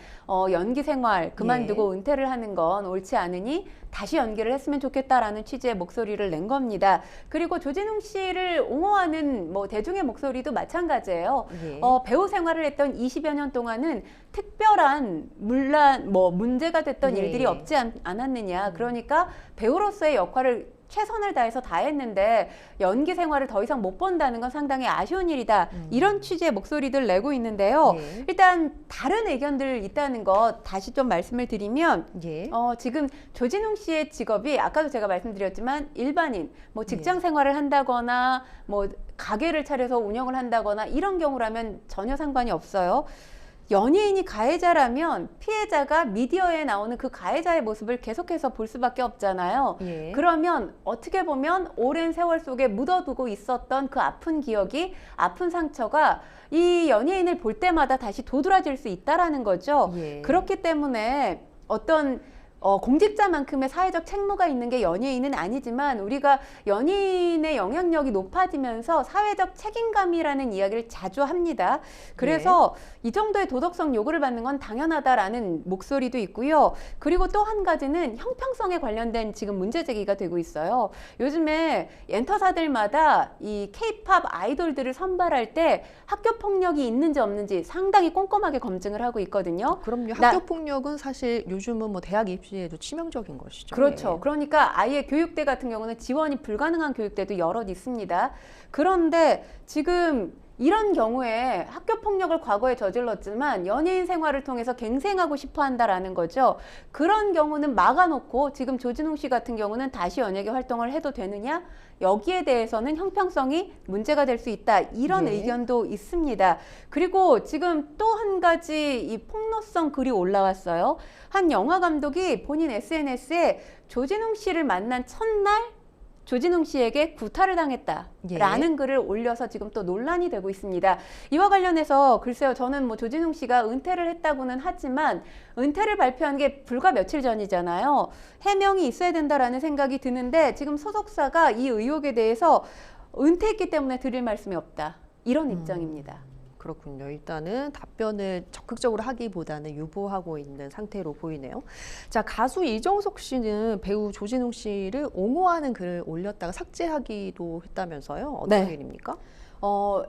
연기 생활 그만두고 은퇴를 하는 건 옳지 않으니 다시 연기를 했으면 좋겠다라는 취지의 목소리를 낸 겁니다. 그리고 조진웅 씨를 옹호하는 뭐 대중의 목소리도 마찬가지예요. 예. 배우 생활을 했던 20여 년 동안은 특별한 문제가 됐던 네. 일들이 없지 않았느냐. 그러니까 배우로서의 역할을 최선을 다해서 다 했는데 연기 생활을 더 이상 못 본다는 건 상당히 아쉬운 일이다. 이런 취지의 목소리들 내고 있는데요. 예. 일단 다른 의견들 있다는 것 다시 좀 말씀을 드리면 예. 지금 조진웅 씨의 직업이 아까도 제가 말씀드렸지만 일반인, 뭐 직장 생활을 한다거나 뭐 가게를 차려서 운영을 한다거나 이런 경우라면 전혀 상관이 없어요. 연예인이 가해자라면 피해자가 미디어에 나오는 그 가해자의 모습을 계속해서 볼 수밖에 없잖아요. 예. 그러면 어떻게 보면 오랜 세월 속에 묻어두고 있었던 그 아픈 기억이, 아픈 상처가 이 연예인을 볼 때마다 다시 도드라질 수 있다라는 거죠. 예. 그렇기 때문에 어떤 공직자만큼의 사회적 책무가 있는 게 연예인은 아니지만, 우리가 연예인의 영향력이 높아지면서 사회적 책임감이라는 이야기를 자주 합니다. 그래서 이 정도의 도덕성 요구를 받는 건 당연하다라는 목소리도 있고요. 그리고 또 한 가지는 형평성에 관련된 지금 문제 제기가 되고 있어요. 요즘에 엔터사들마다 이 K-팝 아이돌들을 선발할 때 학교 폭력이 있는지 없는지 상당히 꼼꼼하게 검증을 하고 있거든요. 그럼요. 학교 폭력은 사실 요즘은 뭐 대학 입시에도 치명적인 것이죠. 그렇죠. 예. 그러니까 아예 교육대 같은 경우는 지원이 불가능한 교육대도 여럿 있습니다. 그런데 지금 이런 경우에 학교 폭력을 과거에 저질렀지만 연예인 생활을 통해서 갱생하고 싶어 한다라는 거죠. 그런 경우는 막아놓고 지금 조진웅 씨 같은 경우는 다시 연예계 활동을 해도 되느냐? 여기에 대해서는 형평성이 문제가 될 수 있다. 이런 예. 의견도 있습니다. 그리고 지금 또 한 가지 이 폭로성 글이 올라왔어요. 한 영화 감독이 본인 SNS에 조진웅 씨를 만난 첫날 조진웅 씨에게 구타를 당했다라는 글을 올려서 지금 또 논란이 되고 있습니다. 이와 관련해서 글쎄요, 저는 뭐 조진웅 씨가 은퇴를 했다고는 하지만 은퇴를 발표한 게 불과 며칠 전이잖아요. 해명이 있어야 된다라는 생각이 드는데, 지금 소속사가 이 의혹에 대해서 은퇴했기 때문에 드릴 말씀이 없다, 이런 입장입니다. 그렇군요. 일단은 답변을 적극적으로 하기보다는 유보하고 있는 상태로 보이네요. 자, 가수 이정석 씨는 배우 조진웅 씨를 옹호하는 글을 올렸다가 삭제하기도 했다면서요. 어떤 네. 일입니까?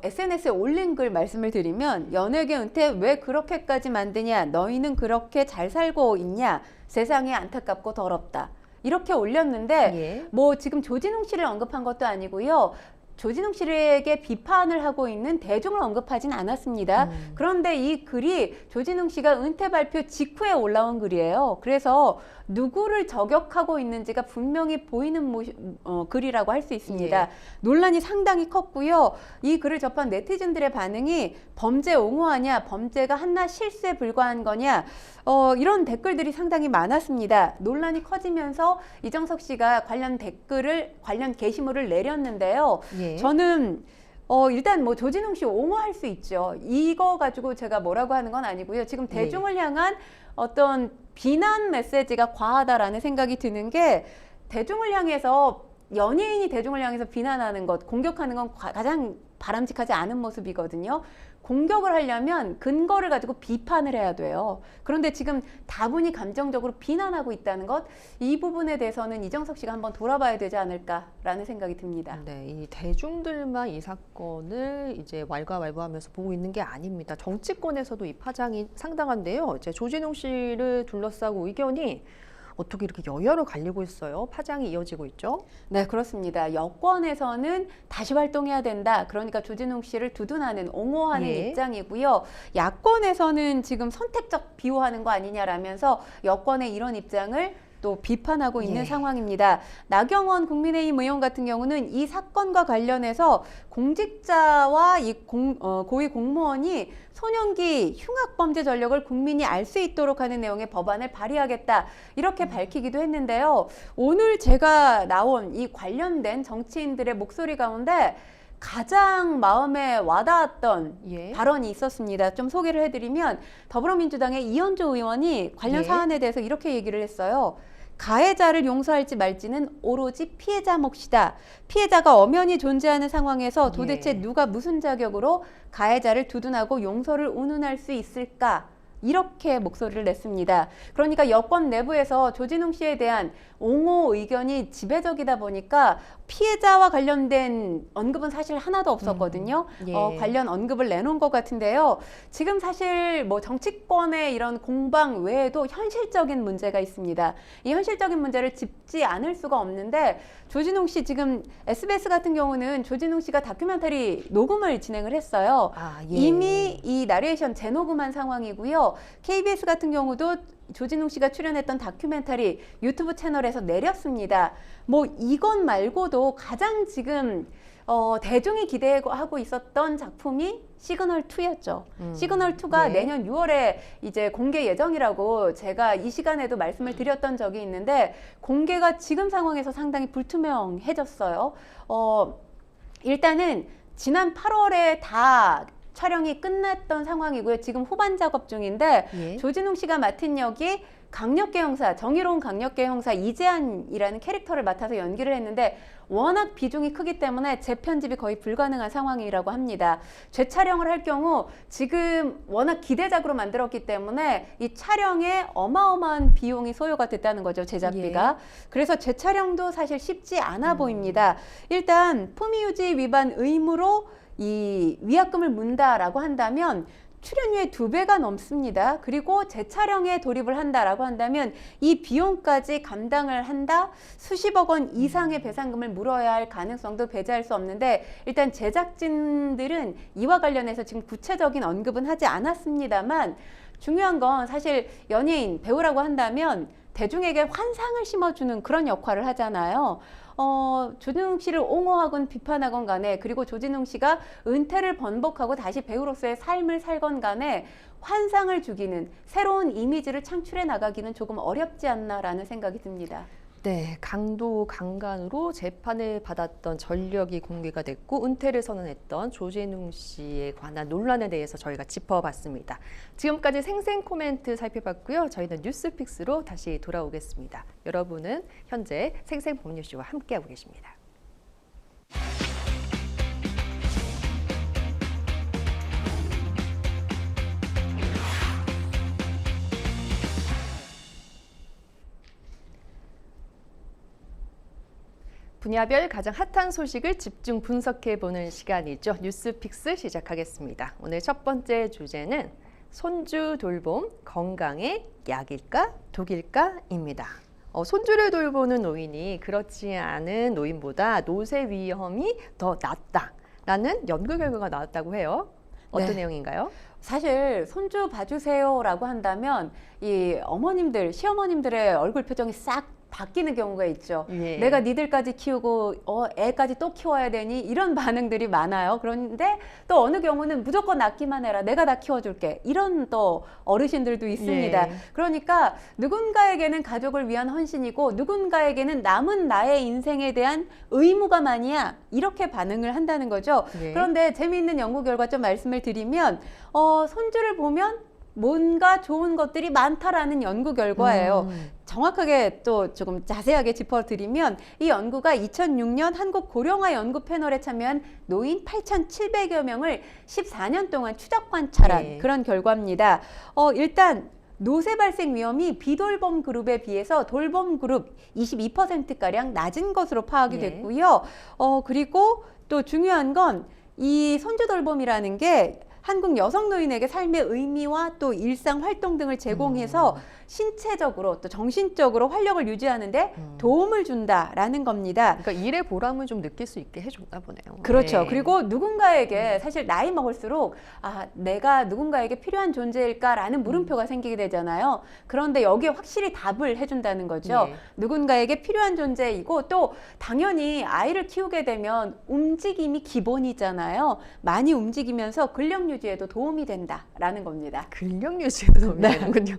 SNS에 올린 글 말씀을 드리면, 연예계 은퇴 왜 그렇게까지 만드냐, 너희는 그렇게 잘 살고 있냐, 세상이 안타깝고 더럽다, 이렇게 올렸는데 예. 뭐 지금 조진웅 씨를 언급한 것도 아니고요. 조진웅 씨에게 비판을 하고 있는 대중을 언급하진 않았습니다. 그런데 이 글이 조진웅 씨가 은퇴 발표 직후에 올라온 글이에요. 그래서 누구를 저격하고 있는지가 분명히 보이는 글이라고 할 수 있습니다. 예. 논란이 상당히 컸고요. 이 글을 접한 네티즌들의 반응이 범죄 옹호하냐, 범죄가 한낱 실수에 불과한 거냐, 이런 댓글들이 상당히 많았습니다. 논란이 커지면서 이정석 씨가 관련 게시물을 내렸는데요. 예. 저는 일단 뭐 조진웅 씨 옹호할 수 있죠. 이거 가지고 제가 뭐라고 하는 건 아니고요. 지금 대중을 향한 어떤 비난 메시지가 과하다라는 생각이 드는 게, 대중을 향해서, 연예인이 대중을 향해서 비난하는 것, 공격하는 건 가장 바람직하지 않은 모습이거든요. 공격을 하려면 근거를 가지고 비판을 해야 돼요. 그런데 지금 다분히 감정적으로 비난하고 있다는 것, 이 부분에 대해서는 이정석 씨가 한번 돌아봐야 되지 않을까라는 생각이 듭니다. 네, 이 대중들만 이 사건을 이제 왈가왈부하면서 보고 있는 게 아닙니다. 정치권에서도 이 파장이 상당한데요. 이제 조진웅 씨를 둘러싸고 의견이 어떻게 이렇게 여야로 갈리고 있어요? 파장이 이어지고 있죠? 네, 그렇습니다. 여권에서는 다시 활동해야 된다, 그러니까 조진웅 씨를 두둔하는, 옹호하는 예. 입장이고요. 야권에서는 지금 선택적 비호하는 거 아니냐라면서 여권의 이런 입장을 또 비판하고 있는 예. 상황입니다. 나경원 국민의힘 의원 같은 경우는 이 사건과 관련해서 공직자와 이 고위 공무원이 소년기 흉악범죄 전력을 국민이 알 수 있도록 하는 내용의 법안을 발의하겠다, 이렇게 밝히기도 했는데요. 오늘 제가 나온 이 관련된 정치인들의 목소리 가운데 가장 마음에 와닿았던 예. 발언이 있었습니다. 좀 소개를 해드리면, 더불어민주당의 이현주 의원이 관련 예. 사안에 대해서 이렇게 얘기를 했어요. 가해자를 용서할지 말지는 오로지 피해자 몫이다. 피해자가 엄연히 존재하는 상황에서 도대체 예. 누가 무슨 자격으로 가해자를 두둔하고 용서를 운운할 수 있을까? 이렇게 목소리를 냈습니다. 그러니까 여권 내부에서 조진웅 씨에 대한 옹호 의견이 지배적이다 보니까 피해자와 관련된 언급은 사실 하나도 없었거든요. 예. 관련 언급을 내놓은 것 같은데요. 지금 사실 뭐 정치권의 이런 공방 외에도 현실적인 문제가 있습니다. 이 현실적인 문제를 짚지 않을 수가 없는데, 조진웅 씨 지금 SBS 같은 경우는 조진웅 씨가 다큐멘터리 녹음을 진행을 했어요. 아, 예. 이미 이 나레이션 재녹음한 상황이고요. KBS 같은 경우도 조진웅 씨가 출연했던 다큐멘터리 유튜브 채널에서 내렸습니다. 뭐 이것 말고도 가장 지금 대중이 기대하고 있었던 작품이 시그널 2였죠. 시그널 2가 네. 내년 6월에 이제 공개 예정이라고 제가 이 시간에도 말씀을 드렸던 적이 있는데 공개가 지금 상황에서 상당히 불투명해졌어요. 일단은 지난 8월에 다 촬영이 끝났던 상황이고요. 지금 후반 작업 중인데 예. 조진웅 씨가 맡은 역이 강력계 형사, 정의로운 강력계 형사 이재한이라는 캐릭터를 맡아서 연기를 했는데 워낙 비중이 크기 때문에 재편집이 거의 불가능한 상황이라고 합니다. 재촬영을 할 경우 지금 워낙 기대작으로 만들었기 때문에 이 촬영에 어마어마한 비용이 소요가 됐다는 거죠, 제작비가. 그래서 재촬영도 사실 쉽지 않아 보입니다. 일단 품위유지 위반 의무로 이 위약금을 문다라고 한다면 출연료의 2배가 넘습니다. 그리고 재촬영에 돌입을 한다라고 한다면 이 비용까지 감당을 한다, 수십억 원 이상의 배상금을 물어야 할 가능성도 배제할 수 없는데 일단 제작진들은 이와 관련해서 지금 구체적인 언급은 하지 않았습니다만 중요한 건 사실 연예인, 배우라고 한다면 대중에게 환상을 심어주는 그런 역할을 하잖아요. 조진웅 씨를 옹호하건 비판하건 간에 그리고 조진웅 씨가 은퇴를 번복하고 다시 배우로서의 삶을 살건 간에 환상을 주기는 새로운 이미지를 창출해 나가기는 조금 어렵지 않나라는 생각이 듭니다. 네, 강도 강간으로 재판을 받았던 전력이 공개가 됐고 은퇴를 선언했던 조진웅 씨에 관한 논란에 대해서 저희가 짚어봤습니다. 지금까지 생생 코멘트 살펴봤고요. 저희는 뉴스픽스로 다시 돌아오겠습니다. 여러분은 현재 생생 법률쇼와 함께하고 계십니다. 분야별 가장 핫한 소식을 집중 분석해보는 시간이죠. 뉴스픽스 시작하겠습니다. 오늘 첫 번째 주제는 손주 돌봄, 건강에 약일까 독일까입니다. 손주를 돌보는 노인이 그렇지 않은 노인보다 노쇠 위험이 더 낮다라는 연구 결과가 나왔다고 해요. 어떤 네. 내용인가요? 사실 손주 봐주세요라고 한다면 이 어머님들, 시어머님들의 얼굴 표정이 싹 바뀌는 경우가 있죠. 예. 내가 니들까지 키우고 애까지 또 키워야 되니 이런 반응들이 많아요. 그런데 또 어느 경우는 무조건 낳기만 해라. 내가 다 키워줄게. 이런 또 어르신들도 있습니다. 예. 그러니까 누군가에게는 가족을 위한 헌신이고 누군가에게는 남은 나의 인생에 대한 의무가만이야. 이렇게 반응을 한다는 거죠. 예. 그런데 재미있는 연구 결과 좀 말씀을 드리면 손주를 보면 뭔가 좋은 것들이 많다라는 연구 결과예요. 정확하게 또 조금 자세하게 짚어드리면 이 연구가 2006년 한국 고령화 연구 패널에 참여한 노인 8,700여 명을 14년 동안 추적 관찰한 네. 그런 결과입니다. 일단 노쇠 발생 위험이 비돌봄 그룹에 비해서 돌봄 그룹 22%가량 낮은 것으로 파악이 네. 됐고요. 그리고 또 중요한 건 이 손주 돌봄이라는 게 한국 여성 노인에게 삶의 의미와 또 일상 활동 등을 제공해서 신체적으로 또 정신적으로 활력을 유지하는데 도움을 준다라는 겁니다. 그러니까 일의 보람을 좀 느낄 수 있게 해줬나 보네요. 그렇죠. 네. 그리고 누군가에게 사실 나이 먹을수록 내가 누군가에게 필요한 존재일까라는 물음표가 생기게 되잖아요. 그런데 여기에 확실히 답을 해준다는 거죠. 네. 누군가에게 필요한 존재이고 또 당연히 아이를 키우게 되면 움직임이 기본이잖아요. 많이 움직이면서 근력 유지에도 도움이 된다라는 겁니다. 근력 유지에도 도움이 되는군요.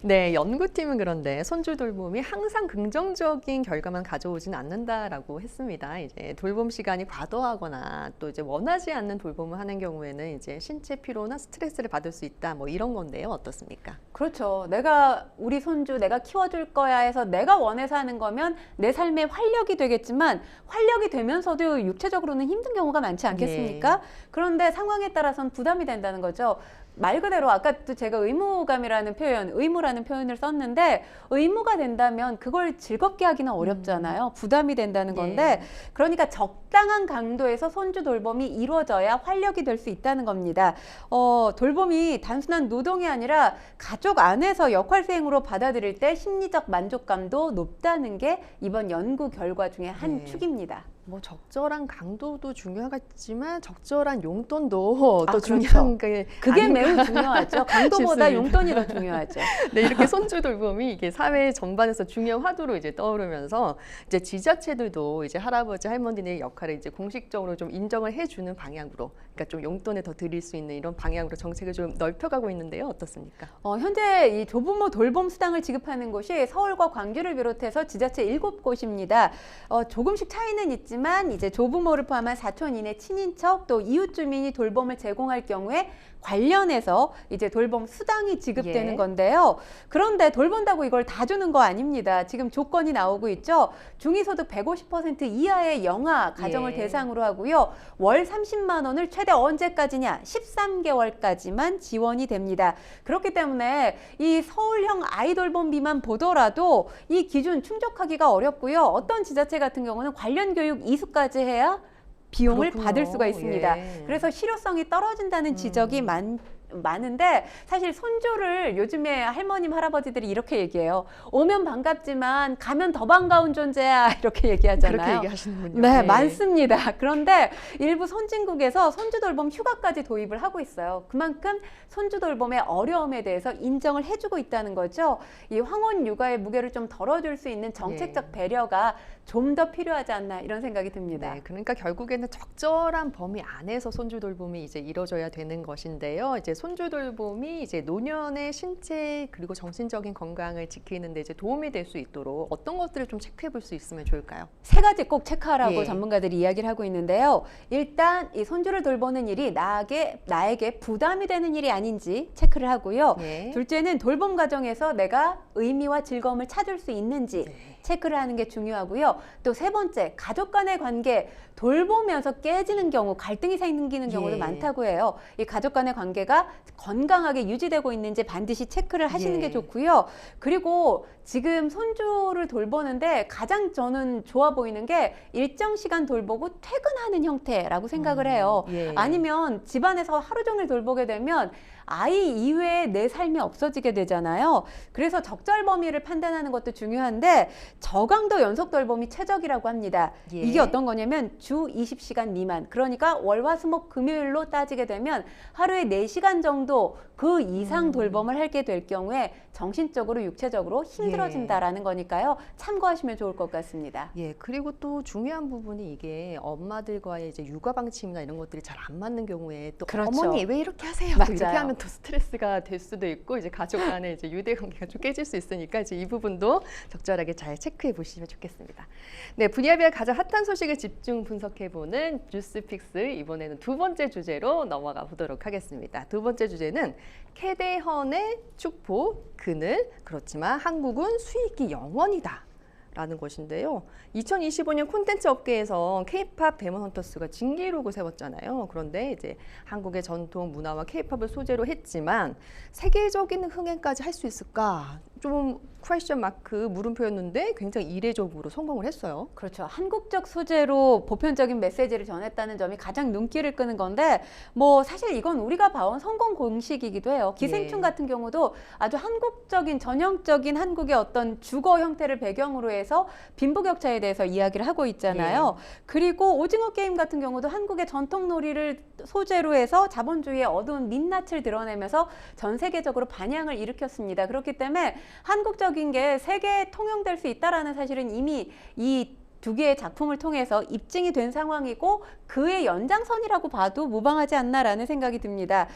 네, 연구팀은 그런데 손주 돌봄이 항상 긍정적인 결과만 가져오지는 않는다라고 했습니다. 이제 돌봄 시간이 과도하거나 또 이제 원하지 않는 돌봄을 하는 경우에는 이제 신체 피로나 스트레스를 받을 수 있다. 뭐 이런 건데요. 어떻습니까? 그렇죠. 우리 손주 내가 키워줄 거야 해서 내가 원해서 하는 거면 내 삶에 활력이 되겠지만 활력이 되면서도 육체적으로는 힘든 경우가 많지 않겠습니까? 그런데 상황에 따라서는 부담이 된다는 거죠. 말 그대로 아까도 제가 의무감이라는 의무라는 표현을 썼는데 의무가 된다면 그걸 즐겁게 하기는 어렵잖아요. 부담이 된다는 건데 그러니까 적당한 강도에서 손주 돌봄이 이루어져야 활력이 될 수 있다는 겁니다. 돌봄이 단순한 노동이 아니라 가족 안에서 역할 수행으로 받아들일 때 심리적 만족감도 높다는 게 이번 연구 결과 중에 한 축입니다. 뭐 적절한 강도도 중요하겠지만 적절한 용돈도 아, 또 그렇죠. 중요한 게 그게 아닌가 매우 중요하죠. 강도보다 싶습니다. 용돈이 더 중요하죠. 네, 이렇게 손주 돌봄이 이게 사회 전반에서 중요한 화두로 이제 떠오르면서 이제 지자체들도 이제 할아버지 할머니의 역할을 이제 공식적으로 좀 인정을 해주는 방향으로, 그러니까 좀 용돈을 더 드릴 수 있는 이런 방향으로 정책을 좀 넓혀가고 있는데요. 어떻습니까? 현재 이 조부모 돌봄 수당을 지급하는 곳이 서울과 광주를 비롯해서 지자체 7곳입니다. 조금씩 차이는 있지만 이제 조부모를 포함한 사촌 이내 친인척 또 이웃 주민이 돌봄을 제공할 경우에 관련해서 이제 돌봄 수당이 지급되는 예. 건데요. 그런데 돌본다고 이걸 다 주는 거 아닙니다. 지금 조건이 나오고 있죠. 중위소득 150% 이하의 영아 가정을 예. 대상으로 하고요. 월 30만 원을 최대 언제까지냐? 13개월까지만 지원이 됩니다. 그렇기 때문에 이 서울형 아이돌봄비만 보더라도 이 기준 충족하기가 어렵고요. 어떤 지자체 같은 경우는 관련 교육 이수까지 해야 비용을 그렇군요. 받을 수가 있습니다. 예. 그래서 실효성이 떨어진다는 지적이 많은데 사실 손주를 요즘에 할머님 할아버지들이 이렇게 얘기해요. 오면 반갑지만 가면 더 반가운 존재야 이렇게 얘기하잖아요. 그렇게 얘기하시는군요. 네, 예. 많습니다. 그런데 일부 선진국에서 손주 돌봄 휴가까지 도입을 하고 있어요. 그만큼 손주 돌봄의 어려움에 대해서 인정을 해주고 있다는 거죠. 이 황혼 육아의 무게를 좀 덜어줄 수 있는 정책적 배려가 좀 더 필요하지 않나 이런 생각이 듭니다. 네, 그러니까 결국에는 적절한 범위 안에서 손주 돌봄이 이제 이루어져야 되는 것인데요. 이제 손주 돌봄이 이제 노년의 신체 그리고 정신적인 건강을 지키는 데 이제 도움이 될 수 있도록 어떤 것들을 좀 체크해 볼 수 있으면 좋을까요? 세 가지 꼭 체크하라고 예. 전문가들이 이야기를 하고 있는데요. 일단 이 손주를 돌보는 일이 나에게 부담이 되는 일이 아닌지 체크를 하고요. 예. 둘째는 돌봄 과정에서 내가 의미와 즐거움을 찾을 수 있는지 네. 체크를 하는 게 중요하고요. 또 세 번째, 가족 간의 관계 돌보면서 깨지는 경우, 갈등이 생기는 경우도 예. 많다고 해요. 이 가족 간의 관계가 건강하게 유지되고 있는지 반드시 체크를 하시는 예. 게 좋고요. 그리고 지금 손주를 돌보는데 가장 저는 좋아 보이는 게 일정 시간 돌보고 퇴근하는 형태라고 생각을 해요. 예. 아니면 집안에서 하루 종일 돌보게 되면 아이 이외에 내 삶이 없어지게 되잖아요. 그래서 적절 범위를 판단하는 것도 중요한데 저강도 연속 돌봄이 최적이라고 합니다. 예. 이게 어떤 거냐면 주 20시간 미만, 그러니까 월화수목 금요일로 따지게 되면 하루에 4시간 정도 그 이상 돌봄을 하게 될 경우에 정신적으로 육체적으로 힘들어진다라는 거니까요. 참고하시면 좋을 것 같습니다. 예, 그리고 또 중요한 부분이 이게 엄마들과의 이제 육아 방침이나 이런 것들이 잘 안 맞는 경우에 또 그렇죠. 어머니 왜 이렇게 하세요? 또 맞아요. 이렇게 하면 또 스트레스가 될 수도 있고 이제 가족 간에 이제 유대 관계가 좀 깨질 수 있으니까 이제 이 부분도 적절하게 잘 체크해 보시면 좋겠습니다. 네, 분야별 가장 핫한 소식을 집중 분석해 보는 뉴스픽스, 이번에는 두 번째 주제로 넘어가 보도록 하겠습니다. 두 번째 주제는 캐대헌의 축포 그늘, 그렇지만 한국은 수익이 영원이다 라는 것인데요. 2025년 콘텐츠 업계에서 K-팝 데몬 헌터스가 진기록을 세웠잖아요. 그런데 이제 한국의 전통 문화와 K-팝을 소재로 했지만 세계적인 흥행까지 할 수 있을까? 좀 퀘스천 마크 물음표였는데 굉장히 이례적으로 성공을 했어요. 그렇죠. 한국적 소재로 보편적인 메시지를 전했다는 점이 가장 눈길을 끄는 건데 뭐 사실 이건 우리가 봐온 성공 공식이기도 해요. 기생충 예. 같은 경우도 아주 한국적인 전형적인 한국의 어떤 주거 형태를 배경으로 해서 빈부격차에 대해서 이야기를 하고 있잖아요. 그리고 오징어 게임 같은 경우도 한국의 전통 놀이를 소재로 해서 자본주의의 어두운 민낯을 드러내면서 전 세계적으로 반향을 일으켰습니다. 그렇기 때문에 한국적인 게 세계에 통용될 수 있다라는 사실은 이미 이 두 개의 작품을 통해서 입증이 된 상황이고 그의 연장선이라고 봐도 무방하지 않나라는 생각이 듭니다.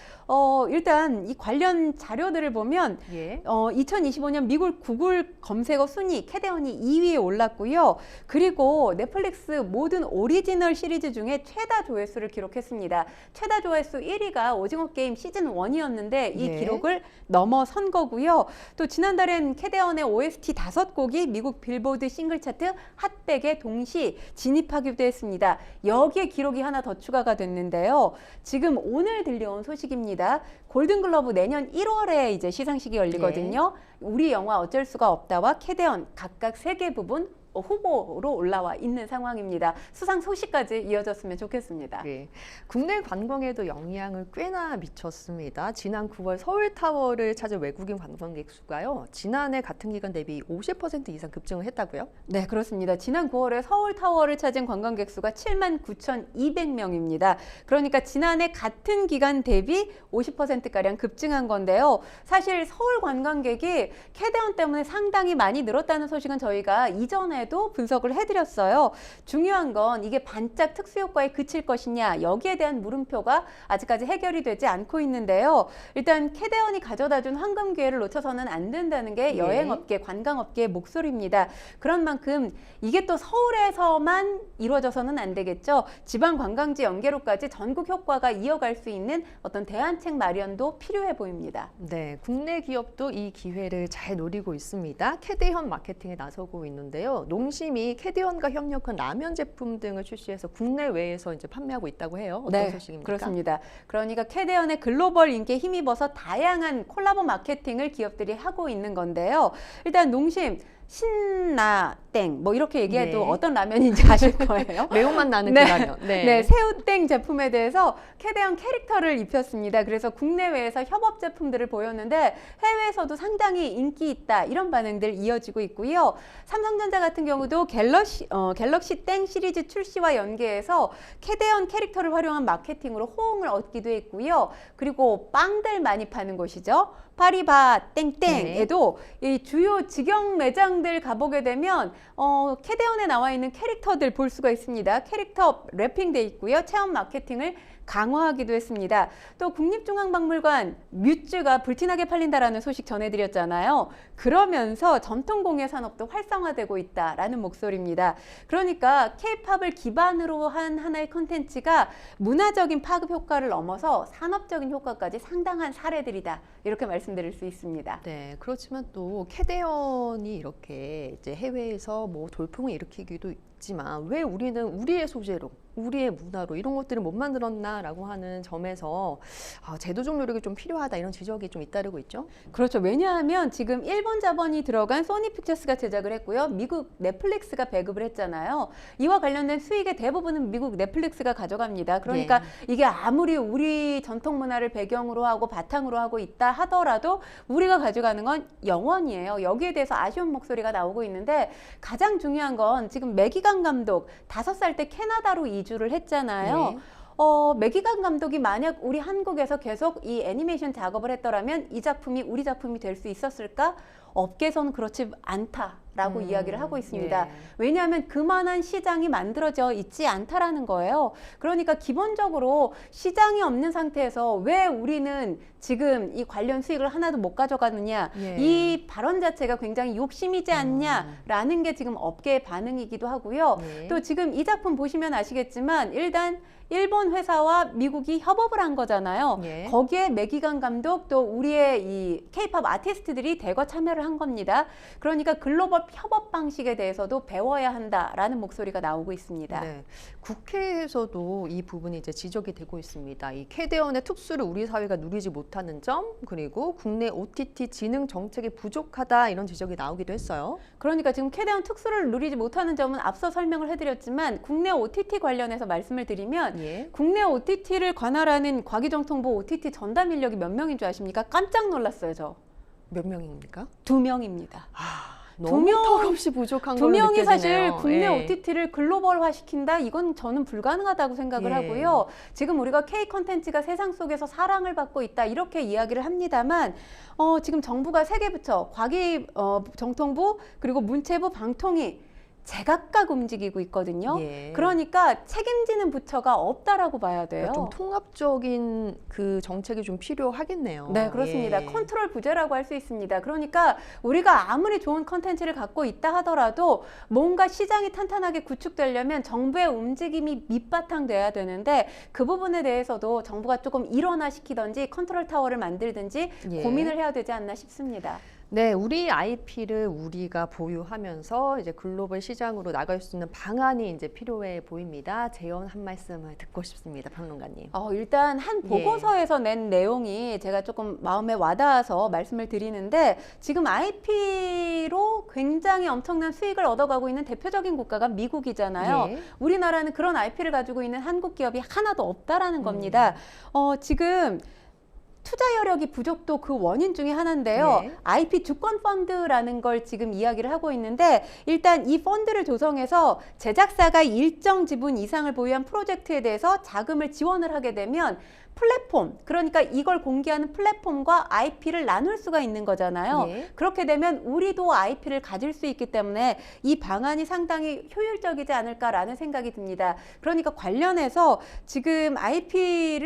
일단 이 관련 자료들을 보면 예. 2025년 미국 구글 검색어 순위 캐대헌이 2위에 올랐고요. 그리고 넷플릭스 모든 오리지널 시리즈 중에 최다 조회수를 기록했습니다. 최다 조회수 1위가 오징어 게임 시즌 1이었는데 이 예. 기록을 넘어선 거고요. 또 지난달엔 캐대헌의 OST 5곡이 미국 빌보드 싱글 차트 핫백에 동시 진입하기도 했습니다. 여기에 기록이 하나 더 추가가 됐는데요. 지금 오늘 들려온 소식입니다. 골든글러브 내년 1월에 이제 시상식이 열리거든요. 우리 영화 어쩔 수가 없다와 캐대헌 각각 3개 부분 후보로 올라와 있는 상황입니다. 수상 소식까지 이어졌으면 좋겠습니다. 네. 국내 관광에도 영향을 꽤나 미쳤습니다. 지난 9월 서울타워를 찾은 외국인 관광객 수가요. 지난해 같은 기간 대비 50% 이상 급증을 했다고요? 네, 그렇습니다. 지난 9월에 서울타워를 찾은 관광객 수가 79,200명입니다. 그러니까 지난해 같은 기간 대비 50%가량 급증한 건데요. 사실 서울 관광객이 캐대언 때문에 상당히 많이 늘었다는 소식은 저희가 이전에도 분석을 해드렸어요. 중요한 건 이게 반짝 특수효과에 그칠 것이냐, 여기에 대한 물음표가 아직까지 해결이 되지 않고 있는데요. 일단 캐대언이 가져다준 황금 기회를 놓쳐서는 안 된다는 게 여행업계, 관광업계의 목소리입니다. 그런 만큼 이게 또 서울에서만 이루어져서는 안 되겠죠. 지방 관광지 연계로까지 전국 효과가 이어갈 수 있는 어떤 대안책 마련도 필요해 보입니다. 네, 국내 기업도 이 기회를 잘 노리고 있습니다. 캐대현 마케팅에 나서고 있는데요. 농심이 캐대현과 협력한 라면 제품 등을 출시해서 국내외에서 이제 판매하고 있다고 해요. 어떤 네, 소식입니까? 그렇습니다. 그러니까 캐대언의 글로벌 인기에 힘입어서 다양한 콜라보 마케팅을 기업들이 하고 있는 건데요. 일단 농심 신라땡 뭐 이렇게 얘기해도 네. 어떤 라면인지 아실 거예요. 매운맛 나는 네. 그 라면. 네, 새우땡 제품에 대해서 캐대언 캐릭터를 입혔습니다. 그래서 국내외에서 협업 제품들을 보였는데 해외에서도 상당히 인기 있다 이런 반응들 이어지고 있고요. 삼성전자 같은 경우도 갤럭시 땡 시리즈 출시와 연계해서 캐대언 캐릭터를 활용한 마케팅으로 호응을 얻기도 했고요. 그리고 빵들 많이 파는 곳이죠. 파리바 땡땡에도 이 주요 직영 매장들 가보게 되면 캐대언에 나와 있는 캐릭터들 볼 수가 있습니다. 캐릭터 랩핑돼 있고요. 체험 마케팅을 강화하기도 했습니다. 또 국립중앙박물관 뮤즈가 불티나게 팔린다라는 소식 전해드렸잖아요. 그러면서 전통공예 산업도 활성화되고 있다라는 목소리입니다. 그러니까 K-팝을 기반으로 한 하나의 콘텐츠가 문화적인 파급 효과를 넘어서 산업적인 효과까지 상당한 사례들이다. 이렇게 말씀드릴 수 있습니다. 네, 그렇지만 또 캐대언이 이렇게 이제 해외에서 뭐 돌풍을 일으키기도 있지만 왜 우리는 우리의 소재로, 우리의 문화로 이런 것들을 못 만들었나라고 하는 점에서 제도적 노력이 좀 필요하다 이런 지적이 좀 잇따르고 있죠. 그렇죠. 왜냐하면 지금 일본 자본이 들어간 소니픽처스가 제작을 했고요. 미국 넷플릭스가 배급을 했잖아요. 이와 관련된 수익의 대부분은 미국 넷플릭스가 가져갑니다. 그러니까 이게 아무리 우리 전통 문화를 배경으로 하고 바탕으로 하고 있다 하더라도 우리가 가져가는 건 영원이에요. 여기에 대해서 아쉬운 목소리가 나오고 있는데 가장 중요한 건 지금 매기강 감독 5살 때 캐나다로 이주를 했잖아요. 네. 매기강 감독이 만약 우리 한국에서 계속 이 애니메이션 작업을 했더라면 이 작품이 우리 작품이 될 수 있었을까? 업계에서는 그렇지 않다라고 이야기를 하고 있습니다. 예. 왜냐하면 그만한 시장이 만들어져 있지 않다라는 거예요. 그러니까 기본적으로 시장이 없는 상태에서 왜 우리는 지금 이 관련 수익을 하나도 못 가져가느냐, 예. 이 발언 자체가 굉장히 욕심이지 않냐라는 게 지금 업계의 반응이기도 하고요. 예. 또 지금 이 작품 보시면 아시겠지만 일단 일본 회사와 미국이 협업을 한 거잖아요. 예. 거기에 매기강 감독 또 우리의 이 K-팝 아티스트들이 대거 참여를 한 겁니다. 그러니까 글로벌 협업 방식에 대해서도 배워야 한다라는 목소리가 나오고 있습니다. 네, 국회에서도 이 부분이 이제 지적이 되고 있습니다. 이 캐대언의 특수를 우리 사회가 누리지 못하는 점, 그리고 국내 OTT 진흥 정책이 부족하다 이런 지적이 나오기도 했어요. 그러니까 지금 캐대언 특수를 누리지 못하는 점은 앞서 설명을 해드렸지만 국내 OTT 관련해서 말씀을 드리면 예. 국내 OTT를 관할하는 과기정통부 OTT 전담 인력이 몇 명인 줄 아십니까? 깜짝 놀랐어요, 저. 몇 명입니까? 2명입니다. 너무 턱없이 부족한 걸로 2명이 느껴지네요. 사실 국내 예. OTT를 글로벌화 시킨다? 이건 저는 불가능하다고 생각을 예. 하고요. 지금 우리가 K 콘텐츠가 세상 속에서 사랑을 받고 있다 이렇게 이야기를 합니다만 지금 정부가 세 개 부처, 정통부 그리고 문체부, 방통위 제각각 움직이고 있거든요. 예. 그러니까 책임지는 부처가 없다라고 봐야 돼요. 좀 통합적인 그 정책이 좀 필요하겠네요. 네, 그렇습니다. 예. 컨트롤 부재라고 할 수 있습니다. 그러니까 우리가 아무리 좋은 컨텐츠를 갖고 있다 하더라도 뭔가 시장이 탄탄하게 구축되려면 정부의 움직임이 밑바탕 돼야 되는데 그 부분에 대해서도 정부가 조금 일원화시키든지 컨트롤 타워를 만들든지 예. 고민을 해야 되지 않나 싶습니다. 네, 우리 IP를 우리가 보유하면서 이제 글로벌 시장으로 나갈 수 있는 방안이 이제 필요해 보입니다. 재연 한 말씀을 듣고 싶습니다, 평론가님. 일단 한 보고서에서 낸 내용이 제가 조금 마음에 와닿아서 말씀을 드리는데 지금 IP로 굉장히 엄청난 수익을 얻어가고 있는 대표적인 국가가 미국이잖아요. 예. 우리나라는 그런 IP를 가지고 있는 한국 기업이 하나도 없다라는 겁니다. 지금 투자 여력이 부족도 그 원인 중에 하나인데요. 네. IP 주권 펀드라는 걸 지금 이야기를 하고 있는데 일단 이 펀드를 조성해서 제작사가 일정 지분 이상을 보유한 프로젝트에 대해서 자금을 지원을 하게 되면 플랫폼, 그러니까 이걸 공개하는 플랫폼과 IP를 나눌 수가 있는 거잖아요. 예. 그렇게 되면 우리도 IP를 가질 수 있기 때문에 이 방안이 상당히 효율적이지 않을까라는 생각이 듭니다. 그러니까 관련해서 지금 IP에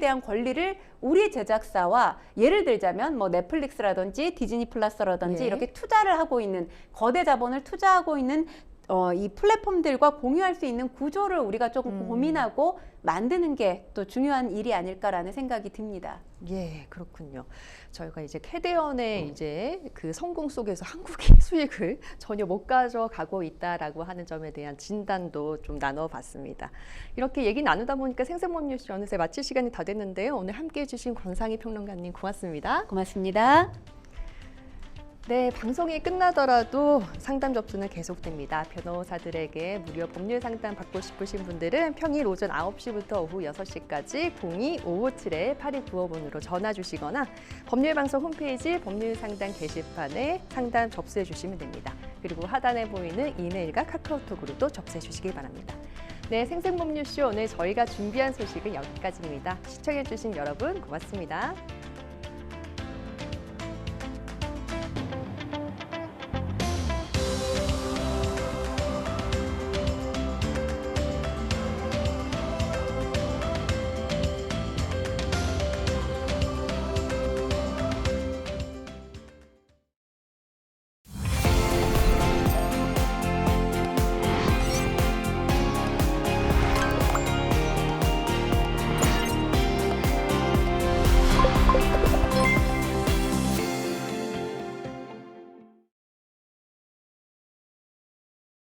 대한 권리를 우리 제작사와 예를 들자면 뭐 넷플릭스라든지 디즈니 플러스라든지 예. 이렇게 투자를 하고 있는 거대 자본을 투자하고 있는 이 플랫폼들과 공유할 수 있는 구조를 우리가 조금 고민하고 만드는 게 또 중요한 일이 아닐까라는 생각이 듭니다. 예, 그렇군요. 저희가 이제 캐대언의 이제 그 성공 속에서 한국의 수익을 전혀 못 가져가고 있다라고 하는 점에 대한 진단도 좀 나눠봤습니다. 이렇게 얘기 나누다 보니까 생생범 뉴스 어느새 마칠 시간이 다 됐는데요. 오늘 함께해 주신 권상희 평론가님 고맙습니다. 고맙습니다. 네, 방송이 끝나더라도 상담 접수는 계속됩니다. 변호사들에게 무료 법률 상담 받고 싶으신 분들은 평일 오전 9시부터 오후 6시까지 02-557-8295번으로 전화 주시거나 법률방송 홈페이지 법률상담 게시판에 상담 접수해 주시면 됩니다. 그리고 하단에 보이는 이메일과 카카오톡으로도 접수해 주시기 바랍니다. 네, 생생법률쇼 오늘 저희가 준비한 소식은 여기까지입니다. 시청해 주신 여러분 고맙습니다.